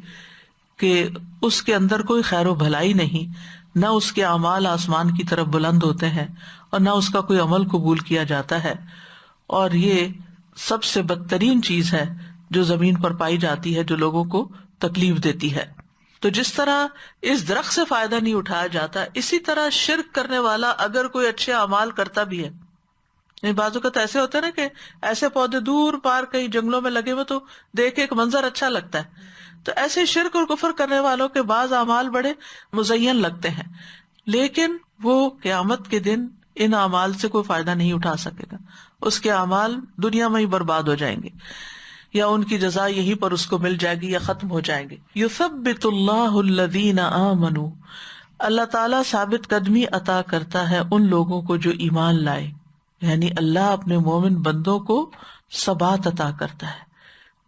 کہ اس کے اندر کوئی خیر و بھلائی نہیں، نہ اس کے اعمال آسمان کی طرف بلند ہوتے ہیں اور نہ اس کا کوئی عمل قبول کیا جاتا ہے، اور یہ سب سے بدترین چیز ہے جو زمین پر پائی جاتی ہے، جو لوگوں کو تکلیف دیتی ہے۔ تو جس طرح اس درخت سے فائدہ نہیں اٹھایا جاتا، اسی طرح شرک کرنے والا اگر کوئی اچھے اعمال کرتا بھی ہے، یعنی بعض اوقات ایسے ہوتے ہیں نا کہ ایسے پودے دور پار کہیں جنگلوں میں لگے ہوئے تو دیکھ ایک منظر اچھا لگتا ہے، تو ایسے شرک اور کفر کرنے والوں کے بعض اعمال بڑے مزین لگتے ہیں، لیکن وہ قیامت کے دن ان اعمال سے کوئی فائدہ نہیں اٹھا سکے گا، اس کے اعمال دنیا میں ہی برباد ہو جائیں گے، یا ان کی جزا یہیں پر اس کو مل جائے گی یا ختم ہو جائیں گے۔ یثبت اللہ الذین آمنوا، اللہ تعالیٰ ثابت قدمی عطا کرتا ہے ان لوگوں کو جو ایمان لائے، یعنی اللہ اپنے مومن بندوں کو ثبات عطا کرتا ہے،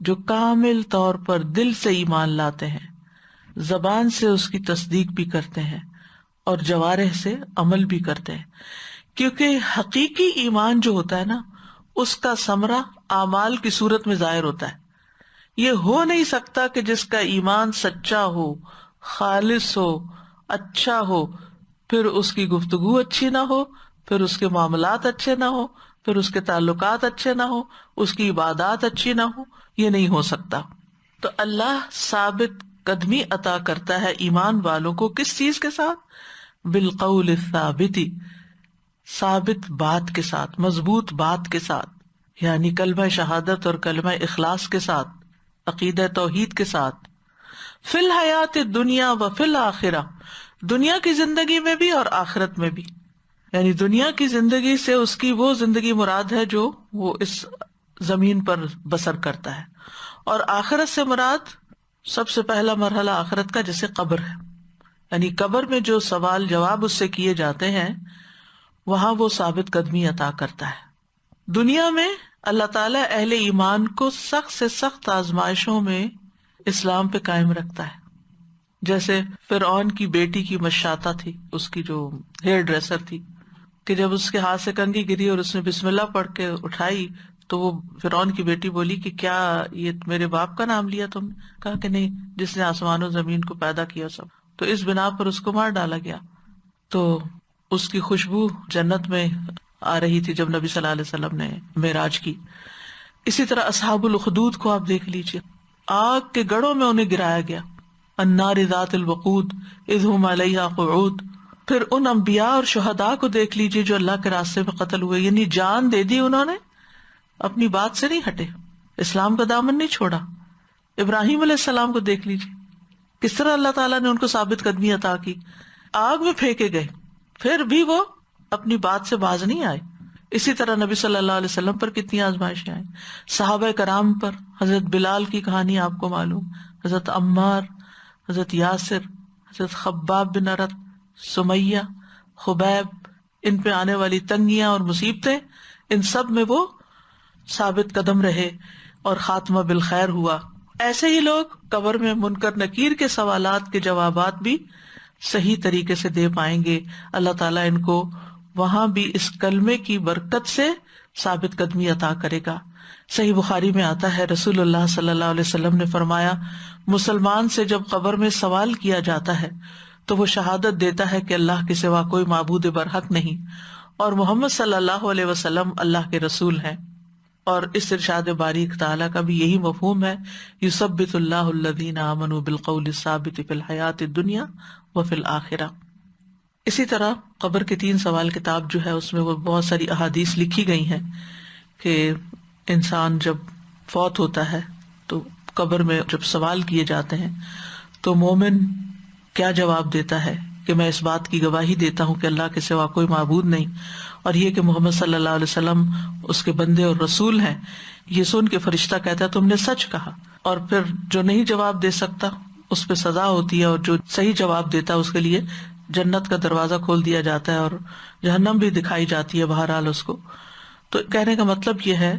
جو کامل طور پر دل سے ایمان لاتے ہیں، زبان سے اس کی تصدیق بھی کرتے ہیں اور جوارح سے عمل بھی کرتے ہیں، کیونکہ حقیقی ایمان جو ہوتا ہے نا، اس کا ثمرہ اعمال کی صورت میں ظاہر ہوتا ہے۔ یہ ہو نہیں سکتا کہ جس کا ایمان سچا ہو، خالص ہو، اچھا ہو، پھر اس کی گفتگو اچھی نہ ہو، پھر اس کے معاملات اچھے نہ ہو، پھر اس کے تعلقات اچھے نہ ہو، اس کی عبادات اچھی نہ ہو، یہ نہیں ہو سکتا۔ تو اللہ ثابت قدمی عطا کرتا ہے ایمان والوں کو کس چیز کے ساتھ؟ بالقول الثابت، ثابت بات کے ساتھ، مضبوط بات کے ساتھ، یعنی کلمہ شہادت اور کلمہ اخلاص کے ساتھ، عقیدہ توحید کے ساتھ، فی الحیات الدنیا و فی الآخرہ، دنیا کی زندگی میں بھی اور آخرت میں بھی، یعنی دنیا کی زندگی سے اس کی وہ زندگی مراد ہے جو وہ اس زمین پر بسر کرتا ہے، اور آخرت سے مراد سب سے پہلا مرحلہ آخرت کا جیسے قبر ہے، یعنی قبر میں جو سوال جواب اس سے کیے جاتے ہیں وہاں وہ ثابت قدمی عطا کرتا ہے۔ دنیا میں اللہ تعالیٰ اہل ایمان کو سخت سے سخت آزمائشوں میں اسلام پہ قائم رکھتا ہے، جیسے فرعون کی بیٹی کی مشاطہ تھی، اس کی جو ہیئر ڈریسر تھی، کہ جب اس کے ہاتھ سے کنگھی گری اور اس نے بسم اللہ پڑھ کے اٹھائی تو وہ فرعون کی بیٹی بولی کہ کیا یہ میرے باپ کا نام لیا تم نے؟ کہا کہ نہیں، جس نے آسمان و زمین کو پیدا کیا سب۔ تو اس بنا پر اس کو مار ڈالا گیا۔ تو اس کی خوشبو جنت میں آ رہی تھی جب نبی صلی اللہ علیہ وسلم نے معراج کی۔ اسی طرح اصحاب الاخدود کو آپ دیکھ لیجیے، آگ کے گڑھوں میں انہیں گرایا گیا، النار ذات الوقود اذ ہم علیہا قعود۔ پھر ان انبیاء اور شہداء کو دیکھ لیجیے جو اللہ کے راستے میں قتل ہوئے، یعنی جان دے دی انہوں نے، اپنی بات سے نہیں ہٹے، اسلام کا دامن نہیں چھوڑا۔ ابراہیم علیہ السلام کو دیکھ لیجیے، کس طرح اللہ تعالیٰ نے ان کو ثابت قدمی عطا کی، آگ میں پھینکے گئے پھر بھی وہ اپنی بات سے باز نہیں آئے۔ اسی طرح نبی صلی اللہ علیہ وسلم پر کتنی آزمائشیں آئیں، صحابہ کرام پر، حضرت بلال کی کہانی آپ کو معلوم، حضرت عمار، حضرت یاسر، حضرت خباب بن ارت، سمیہ، خبیب، ان پہ آنے والی تنگیاں اور مصیبتیں، ان سب میں وہ ثابت قدم رہے اور خاتمہ بالخیر ہوا۔ ایسے ہی لوگ قبر میں منکر نکیر کے سوالات کے جوابات بھی صحیح طریقے سے دے پائیں گے۔ اللہ تعالیٰ ان کو وہاں بھی اس کلمے کی برکت سے ثابت قدمی عطا کرے گا۔ صحیح بخاری میں آتا ہے، رسول اللہ صلی اللہ علیہ وسلم نے فرمایا، مسلمان سے جب قبر میں سوال کیا جاتا ہے تو وہ شہادت دیتا ہے کہ اللہ کے سوا کوئی معبود برحق نہیں اور محمد صلی اللہ علیہ وسلم اللہ کے رسول ہیں۔ اور اس ارشاد باریک تعالیٰ کا بھی یہی مفہوم ہے، یثبت اللہ الذین آمنوا بالقول الثابت فی الحیات الدنیا وفی الآخرہ۔ اسی طرح قبر کے 3 سوال کتاب جو ہے اس میں وہ بہت ساری احادیث لکھی گئی ہیں کہ انسان جب فوت ہوتا ہے تو قبر میں جب سوال کیے جاتے ہیں تو مومن کیا جواب دیتا ہے کہ میں اس بات کی گواہی دیتا ہوں کہ اللہ کے سوا کوئی معبود نہیں، اور یہ کہ محمد صلی اللہ علیہ وسلم اس کے بندے اور رسول ہیں۔ یہ سن کے فرشتہ کہتا ہے تم نے سچ کہا، اور پھر جو نہیں جواب دے سکتا اس پہ سزا ہوتی ہے، اور جو صحیح جواب دیتا ہے اس کے لیے جنت کا دروازہ کھول دیا جاتا ہے اور جہنم بھی دکھائی جاتی ہے بہرحال اس کو۔ تو کہنے کا مطلب یہ ہے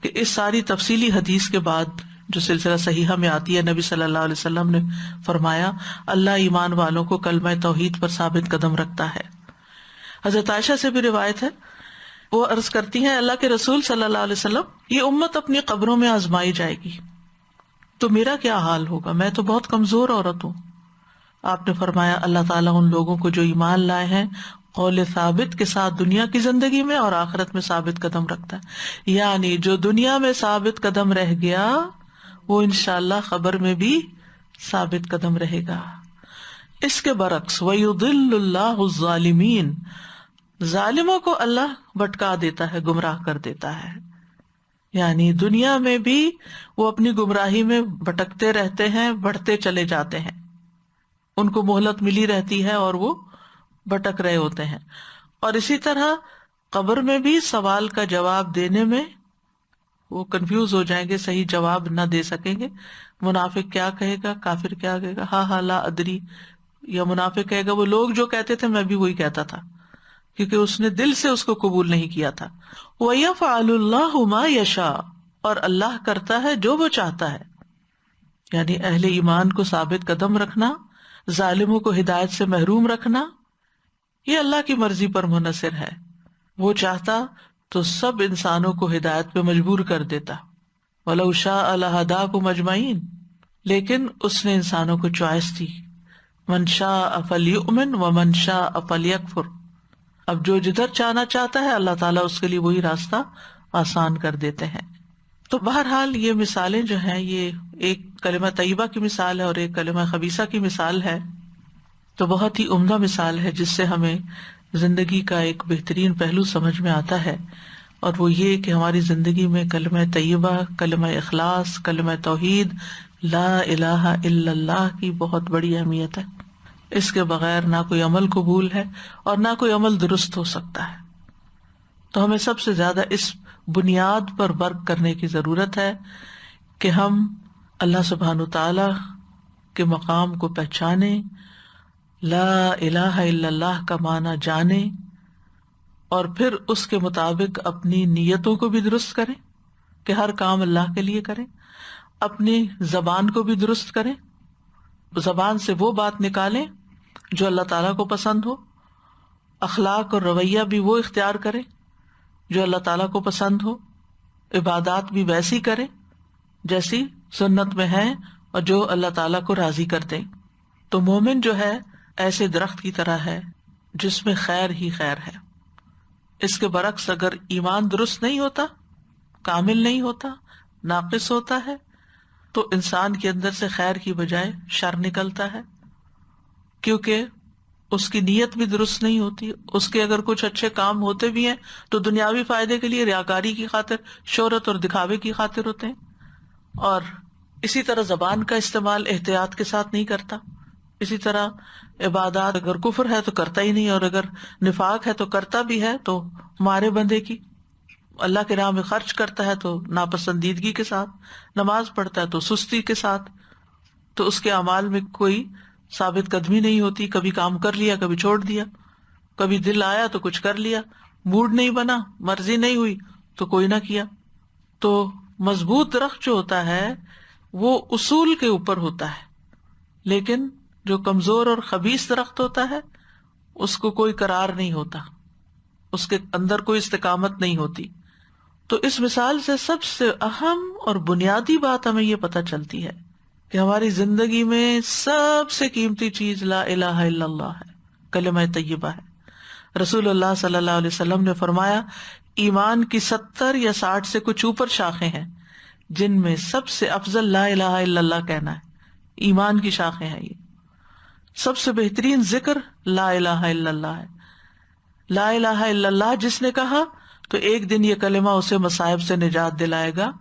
کہ اس ساری تفصیلی حدیث کے بعد جو سلسلہ صحیحہ میں آتی ہے، نبی صلی اللہ علیہ وسلم نے فرمایا اللہ ایمان والوں کو کلمہ توحید پر ثابت قدم رکھتا ہے۔ حضرت عائشہ سے بھی روایت ہے، وہ عرض کرتی ہیں اللہ کے رسول صلی اللہ علیہ وسلم، یہ امت اپنی قبروں میں آزمائی جائے گی، تو میرا کیا حال ہوگا، میں تو بہت کمزور عورت ہوں. آپ نے فرمایا اللہ تعالیٰ ان لوگوں کو جو ایمان لائے ہیں قول ثابت کے ساتھ دنیا کی زندگی میں اور آخرت میں ثابت قدم رکھتا ہے. یعنی جو دنیا میں ثابت قدم رہ گیا وہ انشاءاللہ قبر میں بھی ثابت قدم رہے گا. اس کے برعکس وَيُضِلُّ اللَّهُ الظَّالِمِينَ، ظالموں کو اللہ بھٹکا دیتا ہے، گمراہ کر دیتا ہے. یعنی دنیا میں بھی وہ اپنی گمراہی میں بھٹکتے رہتے ہیں، بڑھتے چلے جاتے ہیں، ان کو مہلت ملی رہتی ہے اور وہ بھٹک رہے ہوتے ہیں. اور اسی طرح قبر میں بھی سوال کا جواب دینے میں وہ کنفیوز ہو جائیں گے، صحیح جواب نہ دے سکیں گے. منافق کیا کہے گا، کافر کیا کہے گا، ہاں ہاں لا ادری، یا منافق کہے گا وہ لوگ جو کہتے تھے میں بھی وہی کہتا تھا، کیونکہ اس نے دل سے اس کو قبول نہیں کیا تھا. وَيَفْعَلُ اللَّهُ مَا يَشَاءُ، اور اللہ کرتا ہے جو وہ چاہتا ہے. یعنی اہل ایمان کو ثابت قدم رکھنا، ظالموں کو ہدایت سے محروم رکھنا، یہ اللہ کی مرضی پر منحصر ہے. وہ چاہتا تو سب انسانوں کو ہدایت پہ مجبور کر دیتا. وَلَوْ شَاءَ لَهَدَاكُمْ أَجْمَعِينَ، لیکن اس نے انسانوں کو چوائس دی. مَنْ شَاءَ فَلْيُؤْمِنْ وَمَنْ شَاءَ فَلْيَكْفُرْ. اب جو جدھر چاہنا چاہتا ہے اللہ تعالیٰ اس کے لیے وہی راستہ آسان کر دیتے ہیں. تو بہرحال یہ مثالیں جو ہیں، یہ ایک کلمہ طیبہ کی مثال ہے اور ایک کلمہ خبیثہ کی مثال ہے. تو بہت ہی عمدہ مثال ہے جس سے ہمیں زندگی کا ایک بہترین پہلو سمجھ میں آتا ہے، اور وہ یہ کہ ہماری زندگی میں کلمہ طیبہ، کلمہ اخلاص، کلمہ توحید، لا الہ الا اللہ کی بہت بڑی اہمیت ہے. اس کے بغیر نہ کوئی عمل قبول ہے اور نہ کوئی عمل درست ہو سکتا ہے. تو ہمیں سب سے زیادہ اس بنیاد پر ورک کرنے کی ضرورت ہے کہ ہم اللہ سبحانہ تعالی کے مقام کو پہچانیں، لا الہ الا اللہ کا معنی جانیں، اور پھر اس کے مطابق اپنی نیتوں کو بھی درست کریں کہ ہر کام اللہ کے لیے کریں، اپنی زبان کو بھی درست کریں، زبان سے وہ بات نکالیں جو اللہ تعالیٰ کو پسند ہو، اخلاق اور رویہ بھی وہ اختیار کریں جو اللہ تعالیٰ کو پسند ہو، عبادات بھی ویسی کریں جیسی سنت میں ہے اور جو اللہ تعالیٰ کو راضی کر دیں. تو مومن جو ہے ایسے درخت کی طرح ہے جس میں خیر ہی خیر ہے. اس کے برعکس اگر ایمان درست نہیں ہوتا، کامل نہیں ہوتا، ناقص ہوتا ہے، تو انسان کے اندر سے خیر کی بجائے شر نکلتا ہے، کیونکہ اس کی نیت بھی درست نہیں ہوتی. اس کے اگر کچھ اچھے کام ہوتے بھی ہیں تو دنیاوی فائدے کے لیے، ریاکاری کی خاطر، شہرت اور دکھاوے کی خاطر ہوتے ہیں. اور اسی طرح زبان کا استعمال احتیاط کے ساتھ نہیں کرتا. اسی طرح عبادات اگر کفر ہے تو کرتا ہی نہیں، اور اگر نفاق ہے تو کرتا بھی ہے تو مارے بندے کی. اللہ کے راہ میں خرچ کرتا ہے تو ناپسندیدگی کے ساتھ، نماز پڑھتا ہے تو سستی کے ساتھ. تو اس کے اعمال میں کوئی ثابت قدمی نہیں ہوتی. کبھی کام کر لیا، کبھی چھوڑ دیا، کبھی دل آیا تو کچھ کر لیا، موڈ نہیں بنا، مرضی نہیں ہوئی تو کوئی نہ کیا. تو مضبوط درخت جو ہوتا ہے وہ اصول کے اوپر ہوتا ہے، لیکن جو کمزور اور خبیث درخت ہوتا ہے اس کو کوئی قرار نہیں ہوتا، اس کے اندر کوئی استقامت نہیں ہوتی. تو اس مثال سے سب سے اہم اور بنیادی بات ہمیں یہ پتہ چلتی ہے کہ ہماری زندگی میں سب سے قیمتی چیز لا الہ الا اللہ ہے، کلمہ طیبہ ہے. رسول اللہ صلی اللہ علیہ وسلم نے فرمایا ایمان کی 70 یا 60 سے کچھ اوپر شاخیں ہیں، جن میں سب سے افضل لا الہ الا اللہ کہنا ہے. ایمان کی شاخیں ہیں یہ. سب سے بہترین ذکر لا الہ الا اللہ ہے. لا الہ الا اللہ جس نے کہا تو ایک دن یہ کلمہ اسے مصائب سے نجات دلائے گا.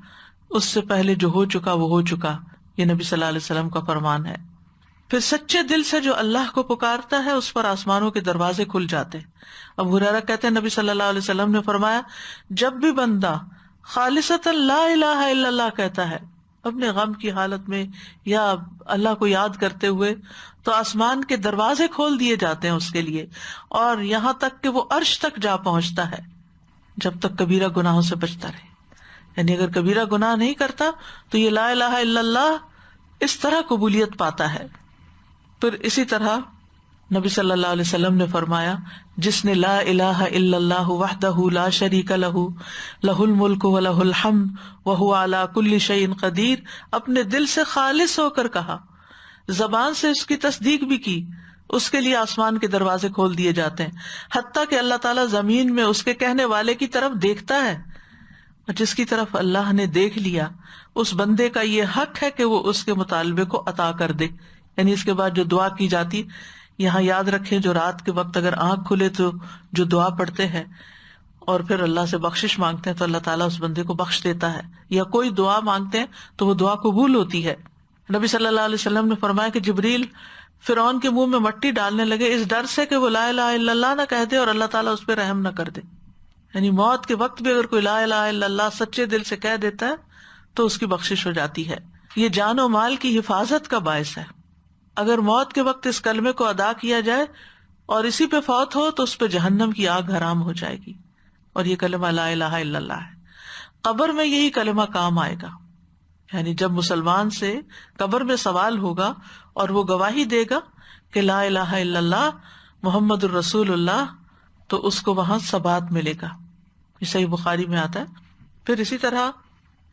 اس سے پہلے جو ہو چکا وہ ہو چکا، یہ نبی صلی اللہ علیہ وسلم کا فرمان ہے. پھر سچے دل سے جو اللہ کو پکارتا ہے اس پر آسمانوں کے دروازے کھل جاتے. ابو ہریرہ کہتے ہیں نبی صلی اللہ علیہ وسلم نے فرمایا جب بھی بندہ خالصتا لا الہ الا اللہ کہتا ہے اپنے غم کی حالت میں یا اللہ کو یاد کرتے ہوئے، تو آسمان کے دروازے کھول دیے جاتے ہیں اس کے لیے، اور یہاں تک کہ وہ عرش تک جا پہنچتا ہے جب تک کبیرہ گناہوں سے بچتا رہے. یعنی اگر کبیرہ گناہ نہیں کرتا تو یہ لا الہ الا اللہ اس طرح قبولیت پاتا ہے. پھر اسی طرح نبی صلی اللہ علیہ وسلم نے فرمایا جس نے لا الہ الا اللہ وحدہ لا شریک لہ لہ الملک ولہ الحمد وہو علی کل شیء قدیر اپنے دل سے خالص ہو کر کہا، زبان سے اس کی تصدیق بھی کی، اس کے لیے آسمان کے دروازے کھول دیے جاتے ہیں، حتیٰ کہ اللہ تعالیٰ زمین میں اس کے کہنے والے کی طرف دیکھتا ہے، اور جس کی طرف اللہ نے دیکھ لیا اس بندے کا یہ حق ہے کہ وہ اس کے مطالبے کو عطا کر دے. یعنی اس کے بعد جو دعا کی جاتی، یہاں یاد رکھیں جو رات کے وقت اگر آنکھ کھلے تو جو دعا پڑھتے ہیں اور پھر اللہ سے بخشش مانگتے ہیں تو اللہ تعالیٰ اس بندے کو بخش دیتا ہے، یا کوئی دعا مانگتے ہیں تو وہ دعا قبول ہوتی ہے. نبی صلی اللہ علیہ وسلم نے فرمایا کہ جبریل فرعون کے منہ میں مٹی ڈالنے لگے اس ڈر سے کہ وہ لا الہ الا اللہ نہ کہہ دے اور اللہ تعالیٰ اس پہ رحم نہ کر دے. یعنی موت کے وقت بھی اگر کوئی لا الہ الا اللہ سچے دل سے کہہ دیتا ہے تو اس کی بخشش ہو جاتی ہے. یہ جان و مال کی حفاظت کا باعث ہے. اگر موت کے وقت اس کلمے کو ادا کیا جائے اور اسی پہ فوت ہو تو اس پہ جہنم کی آگ حرام ہو جائے گی. اور یہ کلمہ لا الہ الا اللہ ہے. قبر میں یہی کلمہ کام آئے گا. یعنی جب مسلمان سے قبر میں سوال ہوگا اور وہ گواہی دے گا کہ لا الہ الا اللہ محمد الرسول اللہ، تو اس کو وہاں ثبات ملے گا. یہ صحیح بخاری میں آتا ہے. پھر اسی طرح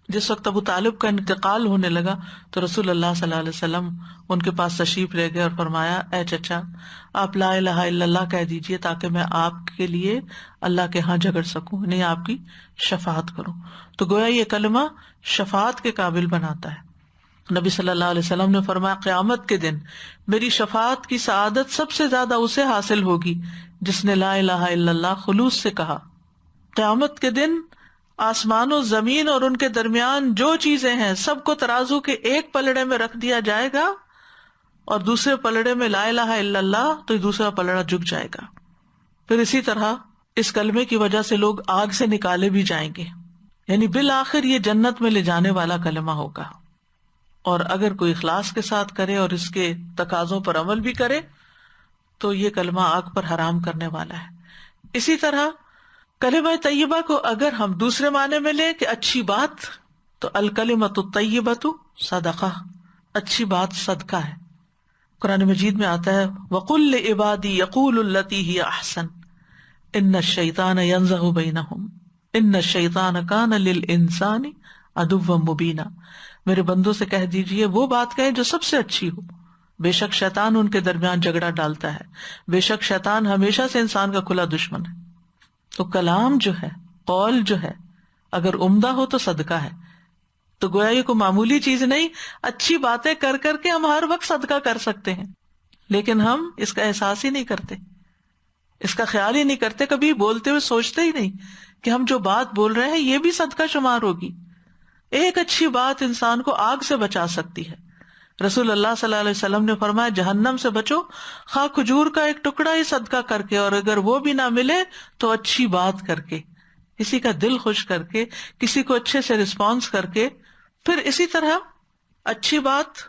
جس وقت ابو طالب کا انتقال ہونے لگا تو رسول اللہ صلی اللہ علیہ وسلم ان کے پاس تشریف لے گئے اور فرمایا اے چچا آپ لا الہ الا اللہ کہہ دیجئے تاکہ میں آپ کے لیے اللہ کے ہاں جھگڑ سکوں، نہیں آپ کی شفاعت کروں. تو گویا یہ کلمہ شفاعت کے قابل بناتا ہے. نبی صلی اللہ علیہ وسلم نے فرمایا قیامت کے دن میری شفاعت کی سعادت سب سے زیادہ اسے حاصل ہوگی جس نے لا الہ الا اللہ خلوص سے کہا. قیامت کے دن آسمان و زمین اور ان کے درمیان جو چیزیں ہیں سب کو ترازو کے ایک پلڑے میں رکھ دیا جائے گا اور دوسرے پلڑے میں لا الہ الا اللہ، تو دوسرا پلڑا جھک جائے گا. پھر اسی طرح اس کلمے کی وجہ سے لوگ آگ سے نکالے بھی جائیں گے. یعنی بالآخر یہ جنت میں لے جانے والا کلمہ ہوگا. اور اگر کوئی اخلاص کے ساتھ کرے اور اس کے تقاضوں پر عمل بھی کرے تو یہ کلمہ آگ پر حرام کرنے والا ہے. اسی طرح کلمہ طیبہ کو اگر ہم دوسرے معنی میں لیں کہ اچھی بات، تو الکلمۃ الطیبۃ صدقہ، اچھی بات صدقہ ہے. قرآن مجید میں آتا ہے وَقُلْ لِعِبَادِي يَقُولُ الَّتِي هِيَ أَحْسَنُ إِنَّ الشَّيْطَانَ يَنزَغُ بَيْنَهُمْ إِنَّ الشَّيْطَانَ كَانَ لِلْإِنسَانِ عَدُوًّا مُبِينًا. میرے بندوں سے کہہ دیجئے وہ بات کہیں جو سب سے اچھی ہو. بے شک شیطان ان کے درمیان جھگڑا ڈالتا ہے، بے شک شیطان ہمیشہ سے انسان کا کھلا دشمن ہے. تو کلام جو ہے، قول جو ہے، اگر عمدہ ہو تو صدقہ ہے. تو گویا یہ کوئی معمولی چیز نہیں، اچھی باتیں کر کر کے ہم ہر وقت صدقہ کر سکتے ہیں، لیکن ہم اس کا احساس ہی نہیں کرتے، اس کا خیال ہی نہیں کرتے. کبھی بولتے ہوئے سوچتے ہی نہیں کہ ہم جو بات بول رہے ہیں یہ بھی صدقہ شمار ہوگی. ایک اچھی بات انسان کو آگ سے بچا سکتی ہے. رسول اللہ صلی اللہ علیہ وسلم نے فرمایا جہنم سے بچو خواہ کھجور کا ایک ٹکڑا ہی صدقہ کر کے، اور اگر وہ بھی نہ ملے تو اچھی بات کر کے، کسی کا دل خوش کر کے، کسی کو اچھے سے رسپانس کر کے. پھر اسی طرح اچھی بات،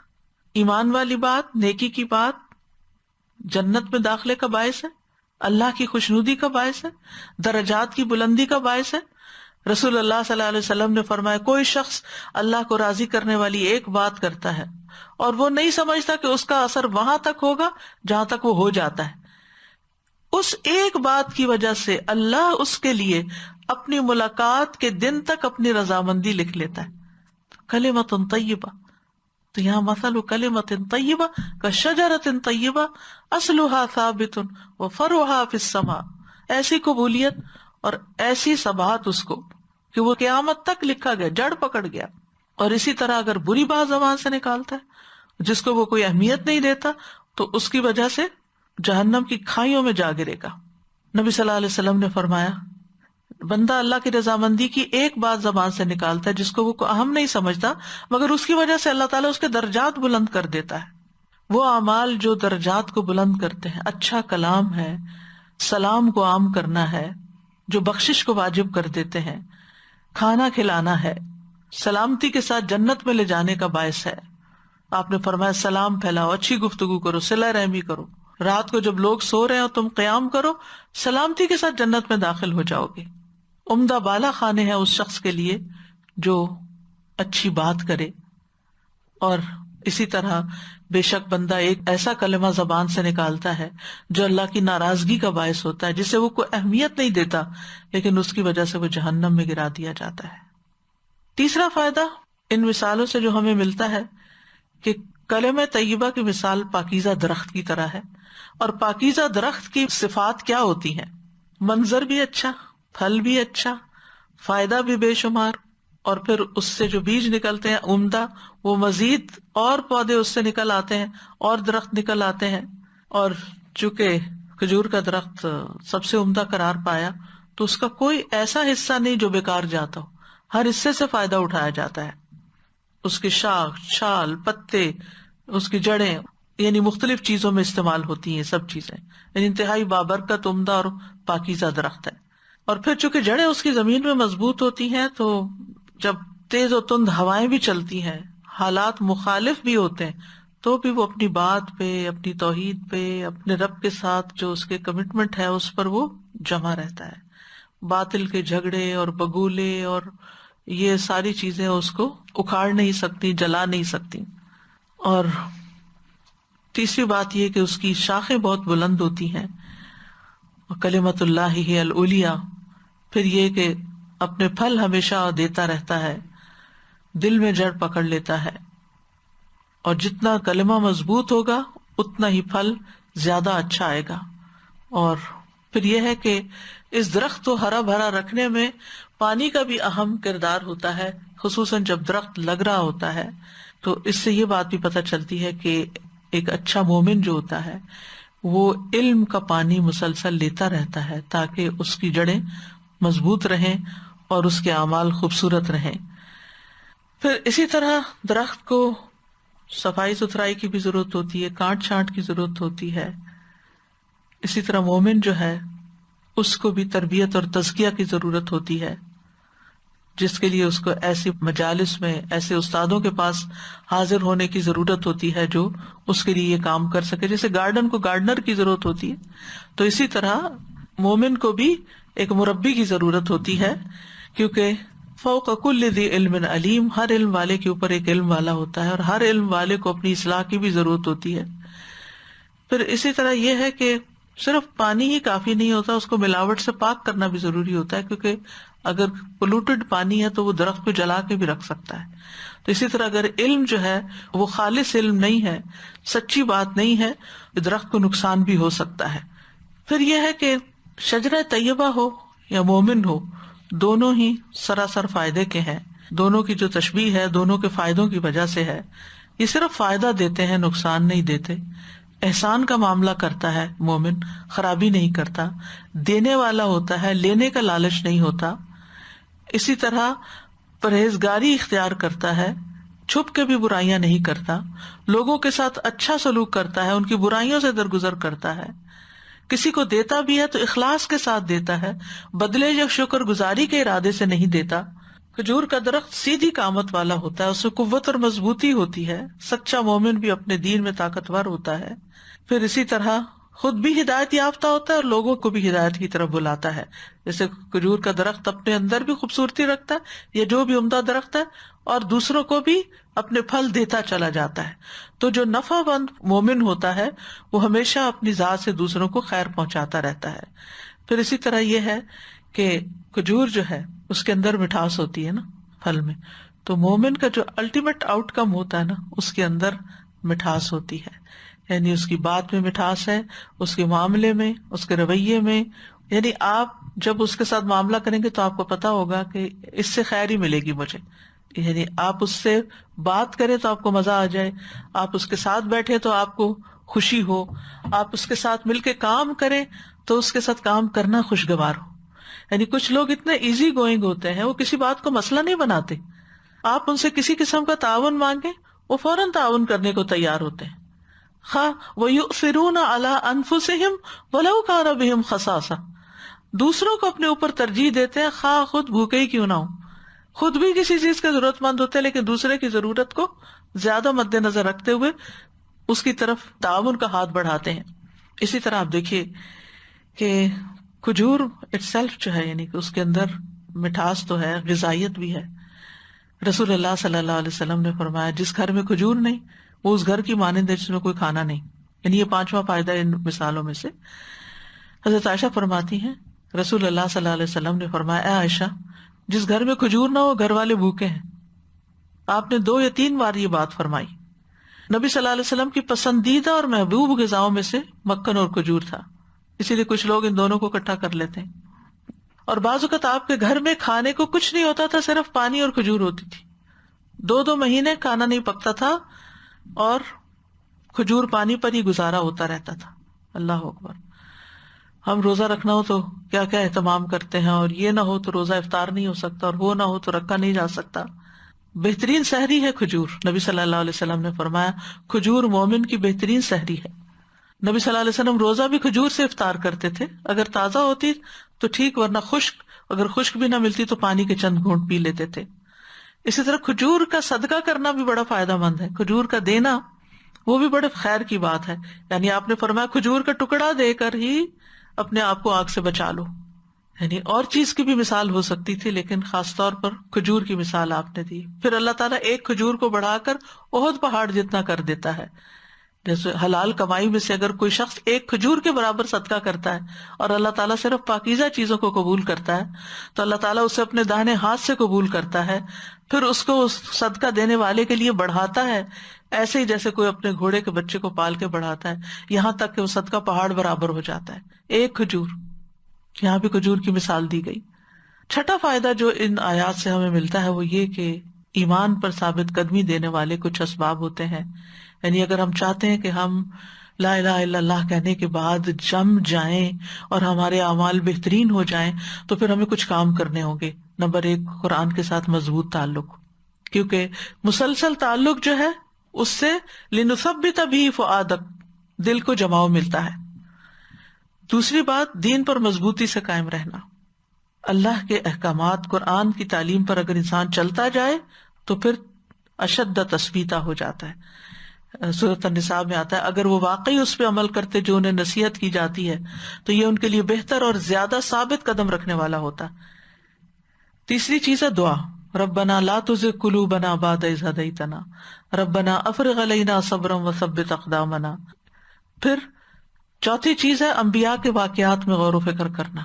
ایمان والی بات، نیکی کی بات جنت میں داخلے کا باعث ہے، اللہ کی خوشنودی کا باعث ہے، درجات کی بلندی کا باعث ہے. رسول اللہ صلی اللہ علیہ وسلم نے فرمایا کوئی شخص اللہ کو راضی کرنے والی ایک بات کرتا ہے اور وہ نہیں سمجھتا کہ اس کا اثر وہاں تک ہوگا جہاں تک وہ ہو جاتا ہے، اس ایک بات کی وجہ سے اللہ اس کے لیے اپنی ملاقات کے دن تک اپنی رضامندی لکھ لیتا ہے. کلمۃ طیبہ، تو یہاں مثل کلمۃ طیبہ کشجرۃ طیبہ اصلها ثابت وفرعها فی السماء. ایسی قبولیت اور ایسی ثبات اس کو کہ وہ قیامت تک لکھا گیا، جڑ پکڑ گیا. اور اسی طرح اگر بری بات زبان سے نکالتا ہے جس کو وہ کوئی اہمیت نہیں دیتا تو اس کی وجہ سے جہنم کی کھائیوں میں جا گرے گا. نبی صلی اللہ علیہ وسلم نے فرمایا بندہ اللہ کی رضامندی کی ایک بات زبان سے نکالتا ہے جس کو وہ اہم نہیں سمجھتا، مگر اس کی وجہ سے اللہ تعالیٰ اس کے درجات بلند کر دیتا ہے. وہ اعمال جو درجات کو بلند کرتے ہیں، اچھا کلام ہے، سلام کو عام کرنا ہے، جو بخشش کو واجب کر دیتے ہیں، کھانا کھلانا ہے، سلامتی کے ساتھ جنت میں لے جانے کا باعث ہے. آپ نے فرمایا سلام پھیلاؤ، اچھی گفتگو کرو، صلہ رحمی کرو. رات کو جب لوگ سو رہے ہو تم قیام کرو، سلامتی کے ساتھ جنت میں داخل ہو جاؤ گے. عمدہ بالا خانے ہیں اس شخص کے لیے جو اچھی بات کرے اور اسی طرح بے شک بندہ ایک ایسا کلمہ زبان سے نکالتا ہے جو اللہ کی ناراضگی کا باعث ہوتا ہے، جسے وہ کوئی اہمیت نہیں دیتا، لیکن اس کی وجہ سے وہ جہنم میں گرا دیا جاتا ہے۔ تیسرا فائدہ ان مثالوں سے جو ہمیں ملتا ہے کہ کلمہ طیبہ کی مثال پاکیزہ درخت کی طرح ہے، اور پاکیزہ درخت کی صفات کیا ہوتی ہیں؟ منظر بھی اچھا، پھل بھی اچھا، فائدہ بھی بے شمار، اور پھر اس سے جو بیج نکلتے ہیں عمدہ، وہ مزید اور پودے اس سے نکل آتے ہیں اور درخت نکل آتے ہیں۔ اور چونکہ کھجور کا درخت سب سے عمدہ قرار پایا تو اس کا کوئی ایسا حصہ نہیں جو بیکار جاتا ہو، ہر حصے سے فائدہ اٹھایا جاتا ہے، اس کی شاخ، چھال، پتے، اس کی جڑیں، یعنی مختلف چیزوں میں استعمال ہوتی ہیں سب چیزیں، یعنی انتہائی بابرکت، عمدہ اور پاکیزہ درخت ہے۔ اور پھر چونکہ جڑیں اس کی زمین میں مضبوط ہوتی ہیں، تو جب تیز و تند ہوائیں بھی چلتی ہیں، حالات مخالف بھی ہوتے ہیں، تو بھی وہ اپنی بات پہ، اپنی توحید پہ، اپنے رب کے ساتھ جو اس کے کمٹمنٹ ہے اس پر وہ جمع رہتا ہے۔ باطل کے جھگڑے اور بگولے اور یہ ساری چیزیں اس کو اکھاڑ نہیں سکتی، جلا نہیں سکتی۔ اور تیسری بات یہ کہ اس کی شاخیں بہت بلند ہوتی ہیں، کلمۃ اللہ ہی العلیٰ۔ پھر یہ کہ اپنے پھل ہمیشہ دیتا رہتا ہے، دل میں جڑ پکڑ لیتا ہے، اور جتنا کلمہ مضبوط ہوگا اتنا ہی پھل زیادہ اچھا آئے گا۔ اور پھر یہ ہے کہ اس درخت کو ہرا بھرا رکھنے میں پانی کا بھی اہم کردار ہوتا ہے، خصوصاً جب درخت لگ رہا ہوتا ہے۔ تو اس سے یہ بات بھی پتہ چلتی ہے کہ ایک اچھا مومن جو ہوتا ہے وہ علم کا پانی مسلسل لیتا رہتا ہے تاکہ اس کی جڑیں مضبوط رہیں اور اس کے اعمال خوبصورت رہیں۔ پھر اسی طرح درخت کو صفائی ستھرائی کی بھی ضرورت ہوتی ہے، کاٹ چھانٹ کی ضرورت ہوتی ہے۔ اسی طرح مومن جو ہے اس کو بھی تربیت اور تزکیہ کی ضرورت ہوتی ہے، جس کے لیے اس کو ایسی مجالس میں، ایسے استادوں کے پاس حاضر ہونے کی ضرورت ہوتی ہے جو اس کے لیے یہ کام کر سکے۔ جیسے گارڈن کو گارڈنر کی ضرورت ہوتی ہے، تو اسی طرح مومن کو بھی ایک مربی کی ضرورت ہوتی ہے، کیونکہ فوق کل ذی علم علیم، ہر علم والے کے اوپر ایک علم والا ہوتا ہے، اور ہر علم والے کو اپنی اصلاح کی بھی ضرورت ہوتی ہے۔ پھر اسی طرح یہ ہے کہ صرف پانی ہی کافی نہیں ہوتا، اس کو ملاوٹ سے پاک کرنا بھی ضروری ہوتا ہے، کیونکہ اگر پولوٹڈ پانی ہے تو وہ درخت کو جلا کے بھی رکھ سکتا ہے۔ تو اسی طرح اگر علم جو ہے وہ خالص علم نہیں ہے، سچی بات نہیں ہے، درخت کو نقصان بھی ہو سکتا ہے۔ پھر یہ ہے کہ شجرہ طیبہ ہو یا مومن ہو، دونوں ہی سراسر فائدے کے ہیں۔ دونوں کی جو تشبیہ ہے دونوں کے فائدوں کی وجہ سے ہے۔ یہ صرف فائدہ دیتے ہیں، نقصان نہیں دیتے۔ احسان کا معاملہ کرتا ہے مومن، خرابی نہیں کرتا، دینے والا ہوتا ہے، لینے کا لالچ نہیں ہوتا۔ اسی طرح پرہیزگاری اختیار کرتا ہے، چھپ کے بھی برائیاں نہیں کرتا، لوگوں کے ساتھ اچھا سلوک کرتا ہے، ان کی برائیوں سے درگزر کرتا ہے، کسی کو دیتا بھی ہے تو اخلاص کے ساتھ دیتا ہے، بدلے یا شکر گزاری کے ارادے سے نہیں دیتا۔ کھجور کا درخت سیدھی قامت والا ہوتا ہے، اس سے قوت اور مضبوطی ہوتی ہے۔ سچا مومن بھی اپنے دین میں طاقتور ہوتا ہے۔ پھر اسی طرح خود بھی ہدایت یافتہ ہوتا ہے اور لوگوں کو بھی ہدایت کی طرف بلاتا ہے۔ جیسے کھجور کا درخت اپنے اندر بھی خوبصورتی رکھتا ہے، یہ جو بھی عمدہ درخت ہے، اور دوسروں کو بھی اپنے پھل دیتا چلا جاتا ہے۔ تو جو نفع مند مومن ہوتا ہے وہ ہمیشہ اپنی ذات سے دوسروں کو خیر پہنچاتا رہتا ہے۔ پھر اسی طرح یہ ہے کہ کھجور جو ہے اس کے اندر مٹھاس ہوتی ہے نا، پھل میں، تو مومن کا جو الٹیمیٹ آؤٹ کم ہوتا ہے نا، اس کے اندر مٹھاس ہوتی ہے، یعنی اس کی بات میں مٹھاس ہے، اس کے معاملے میں، اس کے رویے میں۔ یعنی آپ جب اس کے ساتھ معاملہ کریں گے تو آپ کو پتا ہوگا کہ اس سے خیر ہی ملے گی مجھے، یعنی آپ اس سے بات کریں تو آپ کو مزہ آ جائے، آپ اس کے ساتھ بیٹھے تو آپ کو خوشی ہو، آپ اس کے ساتھ مل کے کام کریں تو اس کے ساتھ کام کرنا خوشگوار ہو۔ یعنی کچھ لوگ اتنے ایزی گوئنگ ہوتے ہیں، وہ کسی بات کو مسئلہ نہیں بناتے، آپ ان سے کسی قسم کا تعاون مانگیں وہ فوراً تعاون کرنے کو تیار ہوتے ہیں۔ خواہ وَيُؤْثِرُونَ عَلَىٰ أَنفُسِهِمْ وَلَوْ كَانَ بِهِمْ خَصَاصَةٌ، دوسروں کو اپنے اوپر ترجیح دیتے ہیں خواہ خود بھوکے ہی کیوں نہ ہو۔ خود بھی کسی چیز کے ضرورت مند ہوتے ہیں لیکن دوسرے کی ضرورت کو زیادہ مد نظر رکھتے ہوئے اس کی طرف تعاون کا ہاتھ بڑھاتے ہیں۔ اسی طرح آپ دیکھیے کہ کھجور اٹ سیلف جو ہے، یعنی کہ اس کے اندر مٹھاس تو ہے، غذائیت بھی ہے۔ رسول اللہ صلی اللہ علیہ وسلم نے فرمایا جس گھر میں کھجور نہیں وہ اس گھر کی مانند ہے جس میں کوئی کھانا نہیں. یعنی یہ پانچواں فائدہ ان مثالوں میں سے. حضرت عائشہ فرماتی ہیں رسول اللہ صلی اللہ علیہ وسلم نے فرمایا اے عائشہ جس گھر میں کھجور نہ ہو گھر والے بھوکے ہیں. آپ نے 2 یا 3 بار یہ بات فرمائی. نبی صلی اللہ علیہ وسلم کی پسندیدہ اور محبوب غذاؤں میں سے مکھن اور کھجور تھا، اسی لیے کچھ لوگ ان دونوں کو اکٹھا کر لیتے ہیں. اور بعض اوقات آپ کے گھر میں کھانے کو کچھ نہیں ہوتا تھا، صرف پانی اور کھجور ہوتی تھی. 2 مہینے کھانا نہیں پکتا تھا اور کھجور پانی پر ہی گزارا ہوتا رہتا تھا. اللہ اکبر. ہم روزہ رکھنا ہو تو کیا کیا اہتمام کرتے ہیں، اور یہ نہ ہو تو روزہ افطار نہیں ہو سکتا، اور وہ نہ ہو تو رکھا نہیں جا سکتا. بہترین سحری ہے کھجور. نبی صلی اللہ علیہ وسلم نے فرمایا کھجور مومن کی بہترین سحری ہے. نبی صلی اللہ علیہ وسلم روزہ بھی کھجور سے افطار کرتے تھے، اگر تازہ ہوتی تو ٹھیک، ورنہ خشک، اگر خشک بھی نہ ملتی تو پانی کے چند گھونٹ پی لیتے تھے. اسی طرح کھجور کا صدقہ کرنا بھی بڑا فائدہ مند ہے. کھجور کا دینا وہ بھی بڑے خیر کی بات ہے. یعنی آپ نے فرمایا کھجور کا ٹکڑا دے کر ہی اپنے آپ کو آگ سے بچا لو. یعنی اور چیز کی بھی مثال ہو سکتی تھی، لیکن خاص طور پر کھجور کی مثال آپ نے دی. پھر اللہ تعالیٰ ایک کھجور کو بڑھا کر احد پہاڑ جتنا کر دیتا ہے. جیسے حلال کمائی میں سے اگر کوئی شخص ایک کھجور کے برابر صدقہ کرتا ہے اور اللہ تعالیٰ صرف پاکیزہ چیزوں کو قبول کرتا ہے تو اللہ تعالیٰ اسے اپنے داہنے ہاتھ سے قبول کرتا ہے، پھر اس کو اس صدقہ دینے والے کے لیے بڑھاتا ہے، ایسے ہی جیسے کوئی اپنے گھوڑے کے بچے کو پال کے بڑھاتا ہے، یہاں تک کہ وہ صدقہ پہاڑ برابر ہو جاتا ہے. ایک کھجور. یہاں بھی کھجور کی مثال دی گئی. چھٹا فائدہ جو ان آیات سے ہمیں ملتا ہے وہ یہ کہ ایمان پر ثابت قدمی دینے والے کچھ اسباب ہوتے ہیں. یعنی اگر ہم چاہتے ہیں کہ ہم لا الہ الا اللہ کہنے کے بعد جم جائیں اور ہمارے اعمال بہترین ہو جائیں تو پھر ہمیں کچھ کام کرنے ہوں گے. نمبر 1 قرآن کے ساتھ مضبوط تعلق، کیونکہ مسلسل تعلق جو ہے اس سے لنثبت به فؤادک، دل کو جماؤ ملتا ہے. دوسری بات دین پر مضبوطی سے قائم رہنا. اللہ کے احکامات قرآن کی تعلیم پر اگر انسان چلتا جائے تو پھر اشد تثبیتا ہو جاتا ہے. سورۃ النساء میں آتا ہے اگر وہ واقعی اس پہ عمل کرتے جو انہیں نصیحت کی جاتی ہے تو یہ ان کے لیے بہتر اور زیادہ ثابت قدم رکھنے والا ہوتا. تیسری چیز ہے دعا. ربنا لا تزغ قلوبنا بعد اذ ہدیتنا ربنا افرغ علینا صبرا وثبت اقدامنا. پھر چوتھی چیز ہے انبیاء کے واقعات میں غور و فکر کرنا.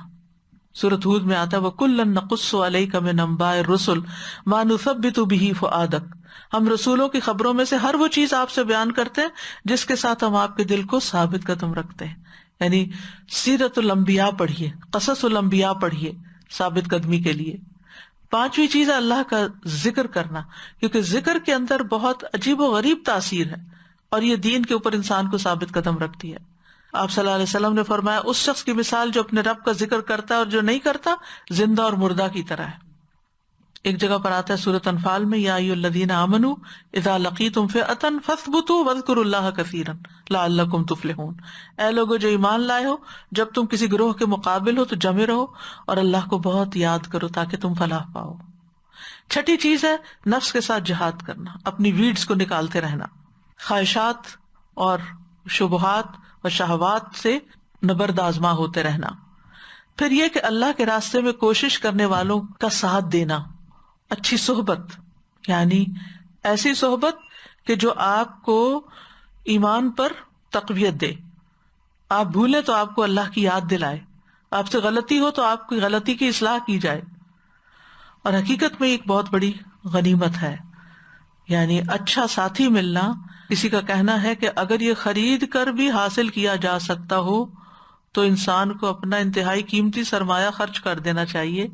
سورۃ ہود میں آتا ہے وَكُلًّا نَقُصُّ عَلَيْكَ مِنْ أَنبَاءِ الرُّسُلِ مَا نُثَبِّتُ بِهِ فُؤَادَكَ. ہم رسولوں کی خبروں میں سے ہر وہ چیز آپ سے بیان کرتے ہیں جس کے ساتھ ہم آپ کے دل کو ثابت قدم رکھتے ہیں. یعنی سیرت الانبیاء پڑھیے، قصص الانبیاء پڑھیے ثابت قدمی کے لیے. پانچویں چیز ہے اللہ کا ذکر کرنا، کیونکہ ذکر کے اندر بہت عجیب و غریب تاثیر ہے اور یہ دین کے اوپر انسان کو ثابت قدم رکھتی ہے. آپ صلی اللہ علیہ وسلم نے فرمایا اس شخص کی مثال جو اپنے رب کا ذکر کرتا ہے اور جو نہیں کرتا زندہ اور مردہ کی طرح ہے. ایک جگہ پر آتا ہے سورۃ انفال میں یا ایھا الذین آمنوا اذا لقیتم فئۃ فاثبتوا واذکروا اللہ کثیرا لعلکم تفلحون. اے لوگو جو ایمان لائے ہو جب تم کسی گروہ کے مقابل ہو تو جمے رہو اور اللہ کو بہت یاد کرو تاکہ تم فلاح پاؤ. چھٹی چیز ہے نفس کے ساتھ جہاد کرنا، اپنی ویڈز کو نکالتے رہنا، خواہشات اور شبہات و شہوات سے نبرد آزما ہوتے رہنا. پھر یہ کہ اللہ کے راستے میں کوشش کرنے والوں کا ساتھ دینا. اچھی صحبت، یعنی ایسی صحبت کہ جو آپ کو ایمان پر تقویت دے. آپ بھولیں تو آپ کو اللہ کی یاد دلائے، آپ سے غلطی ہو تو آپ کی غلطی کی اصلاح کی جائے. اور حقیقت میں ایک بہت بڑی غنیمت ہے، یعنی اچھا ساتھی ملنا. کسی کا کہنا ہے کہ اگر یہ خرید کر بھی حاصل کیا جا سکتا ہو تو انسان کو اپنا انتہائی قیمتی سرمایہ خرچ کر دینا چاہیے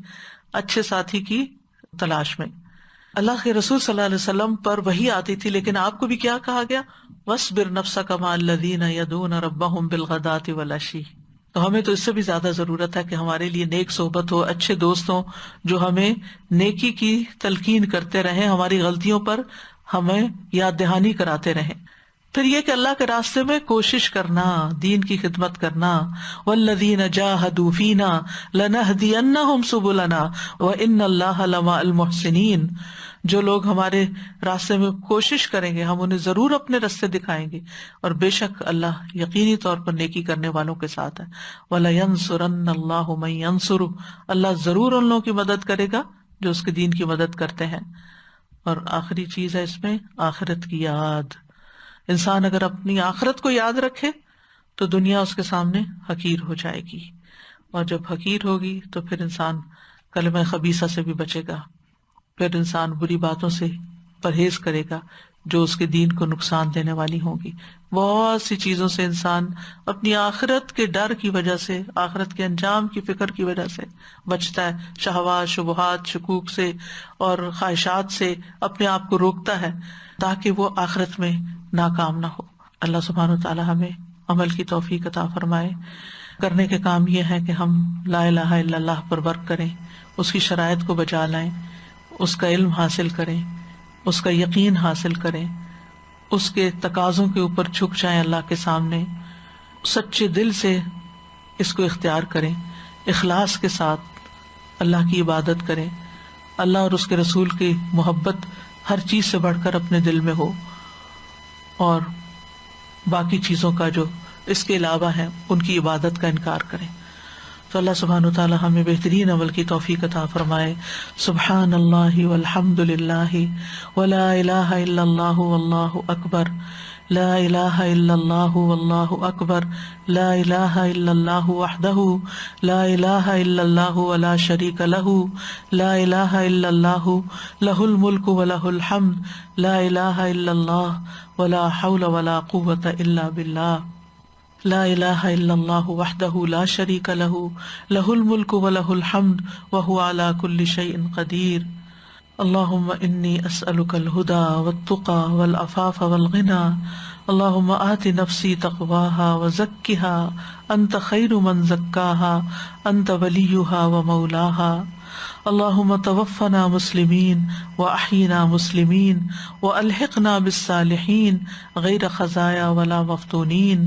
اچھے ساتھی کی تلاش میں. اللہ کے رسول صلی اللہ علیہ وسلم پر وحی آتی تھی، لیکن آپ کو بھی کیا کہا گیا وَاصْبِرْ نَفْسَكَ مَعَ الَّذِينَ يَدْعُونَ رَبَّهُمْ بِالْغَدَاةِ وَالْعَشِيِّ. تو ہمیں تو اس سے بھی زیادہ ضرورت ہے کہ ہمارے لیے نیک صحبت ہو، اچھے دوست ہوں جو ہمیں نیکی کی تلقین کرتے رہیں، ہماری غلطیوں پر ہمیں یاد دہانی کراتے رہیں. پھر یہ کہ اللہ کے راستے میں کوشش کرنا، دین کی خدمت کرنا. والذین جاہدوا فینا لنہدینہم سبلنا وان اللہ لمع المحسنین. جو لوگ ہمارے راستے میں کوشش کریں گے ہم انہیں ضرور اپنے راستے دکھائیں گے، اور بے شک اللہ یقینی طور پر نیکی کرنے والوں کے ساتھ ہے. وَلَيَنْصُرَنَّ اللَّهُ مَن يَنْصُرُهُ. اللہ ضرور ان لوگوں کی مدد کرے گا جو اس کے دین کی مدد کرتے ہیں. اور آخری چیز ہے اس میں آخرت کی یاد. انسان اگر اپنی آخرت کو یاد رکھے تو دنیا اس کے سامنے حقیر ہو جائے گی، اور جب حقیر ہوگی تو پھر انسان کلمہ خبیثہ سے بھی بچے گا، پھر انسان بری باتوں سے پرہیز کرے گا جو اس کے دین کو نقصان دینے والی ہوں گی۔ بہت سی چیزوں سے انسان اپنی آخرت کے ڈر کی وجہ سے، آخرت کے انجام کی فکر کی وجہ سے بچتا ہے، شہوات، شبہات، شکوک سے اور خواہشات سے اپنے آپ کو روکتا ہے تاکہ وہ آخرت میں ناکام نہ ہو۔ اللہ سبحانہ وتعالی ہمیں عمل کی توفیق عطا فرمائے۔ کرنے کے کام یہ ہے کہ ہم لا الہ الا اللہ پر ورک کریں، اس کی شرائط کو بجا لائیں، اس کا علم حاصل کریں، اس کا یقین حاصل کریں، اس کے تقاضوں کے اوپر جھک جائیں اللہ کے سامنے، سچے دل سے اس کو اختیار کریں، اخلاص کے ساتھ اللہ کی عبادت کریں، اللہ اور اس کے رسول کی محبت ہر چیز سے بڑھ کر اپنے دل میں ہو، اور باقی چیزوں کا جو اس کے علاوہ ہیں ان کی عبادت کا انکار کریں۔ تو اللہ سبحانہ وتعالی ہمیں بہترین عمل کی توفیق عطا فرمائے۔ سبحان اللہ والحمد للہ ولا الہ الا اللہ واللہ اکبر، لا الہ الا اللہ واللہ اکبر، لا الہ الا اللہ وحدہ لا الہ الا اللہ ولا شریک لہ، لا الہ الا اللہ لہ الملک ولہ الحمد، لا الہ الا اللہ ولا حول ولا قوة الا باللہ، لا الہ الا اللہ وحدہ لا شریک لہ، لہ الملک ولہ الحمد وہو علی کل شیء قدیر۔ اللہم انی اسألک الہدی والتقی والعفاف والغنی، اللہم آت نفسی تقواہا وزکھا انت خیر من زکاہا انت ولیہا ومولاہا، اللہم توفنا مسلمین واحینا مسلمین والحقنا بالصالحین غیر خزایا ولا مفتونین،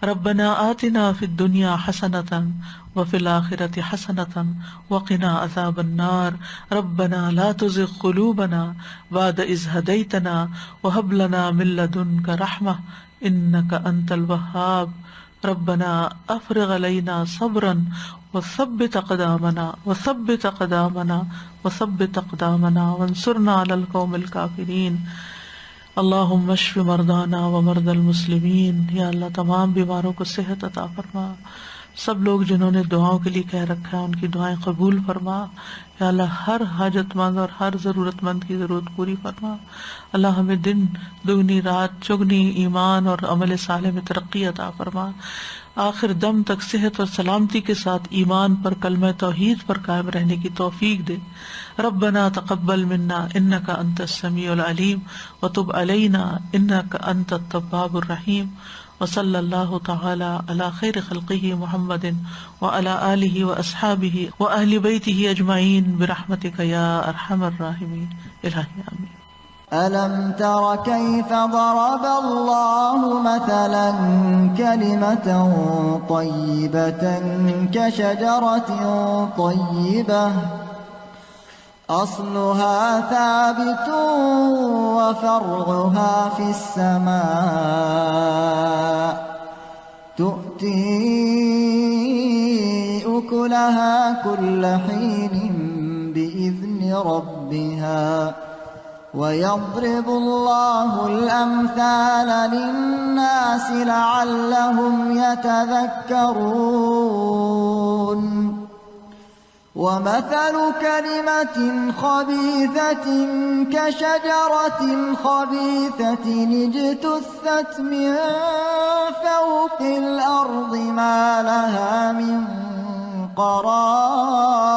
ربنا آتنا فی الدنیا حسنۃ وفی الآخرۃ حسنۃ وقنا عذاب النار، ربنا لا تزغ قلوبنا بعد اذ ہدیتنا وہب لنا من لدنک رحمۃ انک انت الوہاب، ربنا افرغ علینا صبرا وثبت اقدامنا وانصرنا علی القوم الکافرین۔ اللہم اشف مرضانا ومرضی المسلمین، یا اللہ تمام بیماروں کو صحت عطا فرما، سب لوگ جنہوں نے دعاؤں کے لیے کہہ رکھا ہے ان کی دعائیں قبول فرما، یا اللہ ہر حاجت مند اور ہر ضرورت مند کی ضرورت پوری فرما۔ اللہ ہمیں دن دگنی رات چگنی ایمان اور عمل صالح میں ترقی عطا فرما، آخر دم تک صحت اور سلامتی کے ساتھ ایمان پر کلمہ توحید پر قائم رہنے کی توفیق دے۔ ربنا تقبل منا انک انت السمیع العلیم وتب علینا انک انت التواب الرحیم، وصلی اللہ تعالی علی خیر خلقہ محمد وعلی آلہ واصحابہ واہل بیتہ اجمعین برحمتک یا ارحم الراحمین۔ الہی آمین۔ ألم تر كيف ضرب الله مثلا كلمة طيبة كشجرة طيبة أصلها ثابت وفرعها في السماء تؤتي أكلها كل حين بإذن ربها ويضرب الله الأمثال للناس لعلهم يتذكرون ومثل كلمة خبيثة كشجرة خبيثة اجتثت من فوق الأرض ما لها من قرار۔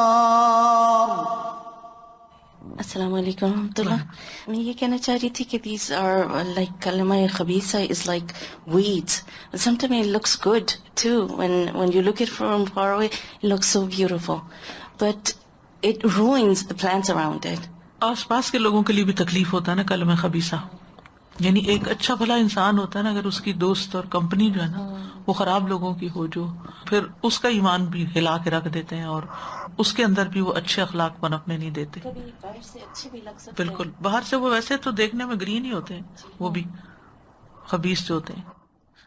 السلام علیکم ورحمۃ اللہ۔ میں یہ کہنا چاہ رہی تھی کہ دیز آر لائک کلمہ خبیثہ is like weeds. Sometimes it looks good too. When you look at it from far away, it looks so beautiful. But it ruins the plants around it. آس پاس کے لوگوں کے لیے بھی تکلیف ہوتا ہے نا کلمہ خبیثہ، یعنی ایک اچھا بھلا انسان ہوتا ہے نا، اگر اس کی دوست اور کمپنی جو ہے نا وہ خراب لوگوں کی ہو، جو پھر اس کا ایمان بھی ہلا کے رکھ دیتے ہیں اور اس کے اندر بھی وہ اچھے اخلاق پنپنے نہیں دیتے۔ کبھی باہر سے اچھے بھی لگ سکتے ہیں، بالکل، باہر سے وہ ویسے تو دیکھنے میں گرین ہی ہوتے ہیں، وہ بھی خبیث جو ہوتے ہیں۔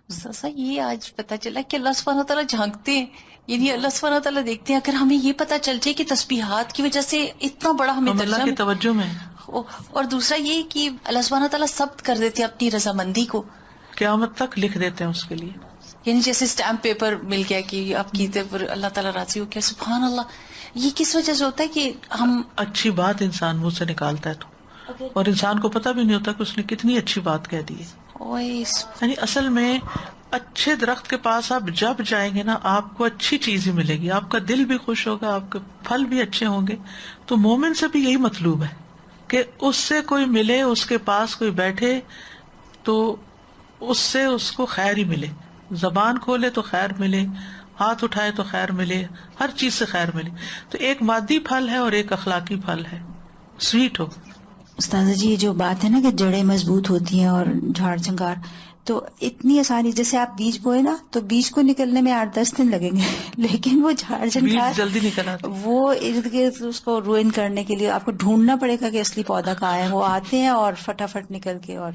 سسا یہ آج پتہ چلا کہ اللہ سبحانہ تعالیٰ جھانکتے ہیں، یعنی اللہ سبحانہ تعالیٰ دیکھتے ہیں۔ اگر ہمیں یہ پتہ چل جائے کہ تسبیحات کی وجہ سے اتنا بڑا ہمیں ہم اللہ کی توجہ میں، اور دوسرا یہ کہ اللہ سبحانہ تعالیٰ ثبت کر دیتے ہیں اپنی رضامندی کو قیامت تک لکھ دیتے ہیں اس کے لیے. یعنی جیسے اسٹیمپ پیپر مل گیا کہ آپ کیتے پر اللہ تعالیٰ راضی ہو کیا. سبحان اللہ. یہ کس وجہ سے ہوتا ہے کہ ہم اچھی بات انسان منہ سے نکالتا ہے تو، اور انسان کو پتہ بھی نہیں ہوتا کہ اس نے کتنی اچھی بات کہہ دی ہے. یعنی اصل میں اچھے درخت کے پاس آپ جب جائیں گے نا، آپ کو اچھی چیز ہی ملے گی، آپ کا دل بھی خوش ہوگا، آپ کے پھل بھی اچھے ہوں گے. تو مومن سے بھی یہی مطلوب ہے کہ اس سے کوئی ملے، اس کے پاس کوئی بیٹھے تو اس سے اس کو خیر ہی ملے. زبان کھولے تو خیر ملے، ہاتھ اٹھائے تو خیر ملے، ہر چیز سے خیر ملے. تو ایک مادی پھل ہے اور ایک اخلاقی پھل ہے. سویٹ ہو. استاذہ جی، یہ جو بات ہے نا کہ جڑیں مضبوط ہوتی ہیں اور جھاڑ جھنکار، تو اتنی آسانی، جیسے آپ بیج بوئے نا تو بیج کو نکلنے میں 8-10 دن لگیں گے، لیکن وہ جھاڑ بیج جھنکار جلدی نکل آتے. وہ ارد گرد اس کو روئن کرنے کے لیے آپ کو ڈھونڈنا پڑے گا کہ اصلی پودا کہاں ہے. وہ آتے ہیں اور فٹافٹ نکل کے اور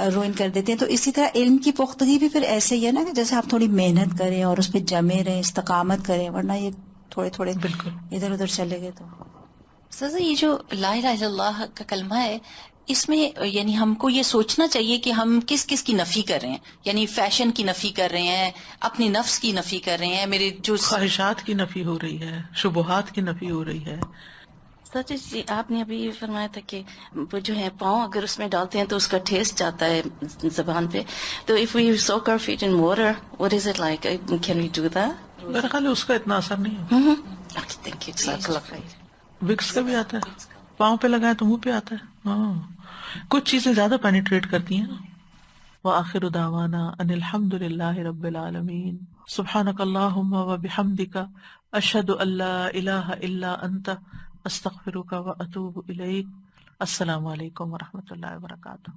روئن کر دیتے ہیں. تو اسی طرح علم کی پختگی بھی پھر ایسے ہی ہے نا کہ جیسے آپ تھوڑی محنت کریں اور اس پہ جمے رہیں، استقامت کریں، ورنہ یہ تھوڑے تھوڑے بالکل. ادھر ادھر چلے گئے. تو سزا یہ جو لا الہ الا اللہ کا کلمہ ہے، اس میں یعنی ہم کو یہ سوچنا چاہیے کہ ہم کس کس کی نفی کر رہے ہیں. یعنی فیشن کی نفی کر رہے ہیں، اپنی نفس کی نفی کر رہے ہیں، میرے جو خواہشات کی نفی ہو رہی ہے، شبہات کی نفی ہو رہی ہے. سچ جی، آپ نے ابھی یہ فرمایا تھا کہ وہ جو ہے پاؤں اگر اس میں ڈالتے ہیں تو اس کا ٹیسٹ جاتا ہے زبان پہ. تو if we soak our feet in water, what is it like? Can we do that? میرا خیال ہے اس کا اتنا اثر نہیں ہے. Okay, thank you. جزاک اللہ خیر. وکس کا بھی آتا ہے، پاؤں پہ لگائے تو منہ پہ آتا ہے. ہاں، کچھ چیزیں زیادہ پینیٹریٹ کرتی ہیں. وآخر دعوانا ان الحمد للہ رب العالمین. سبحانک اللہم وبحمدک، اشہد ان لا الہ الا انت، استغفرک واتوب الیک. السلام علیکم ورحمۃ اللہ وبرکاتہ.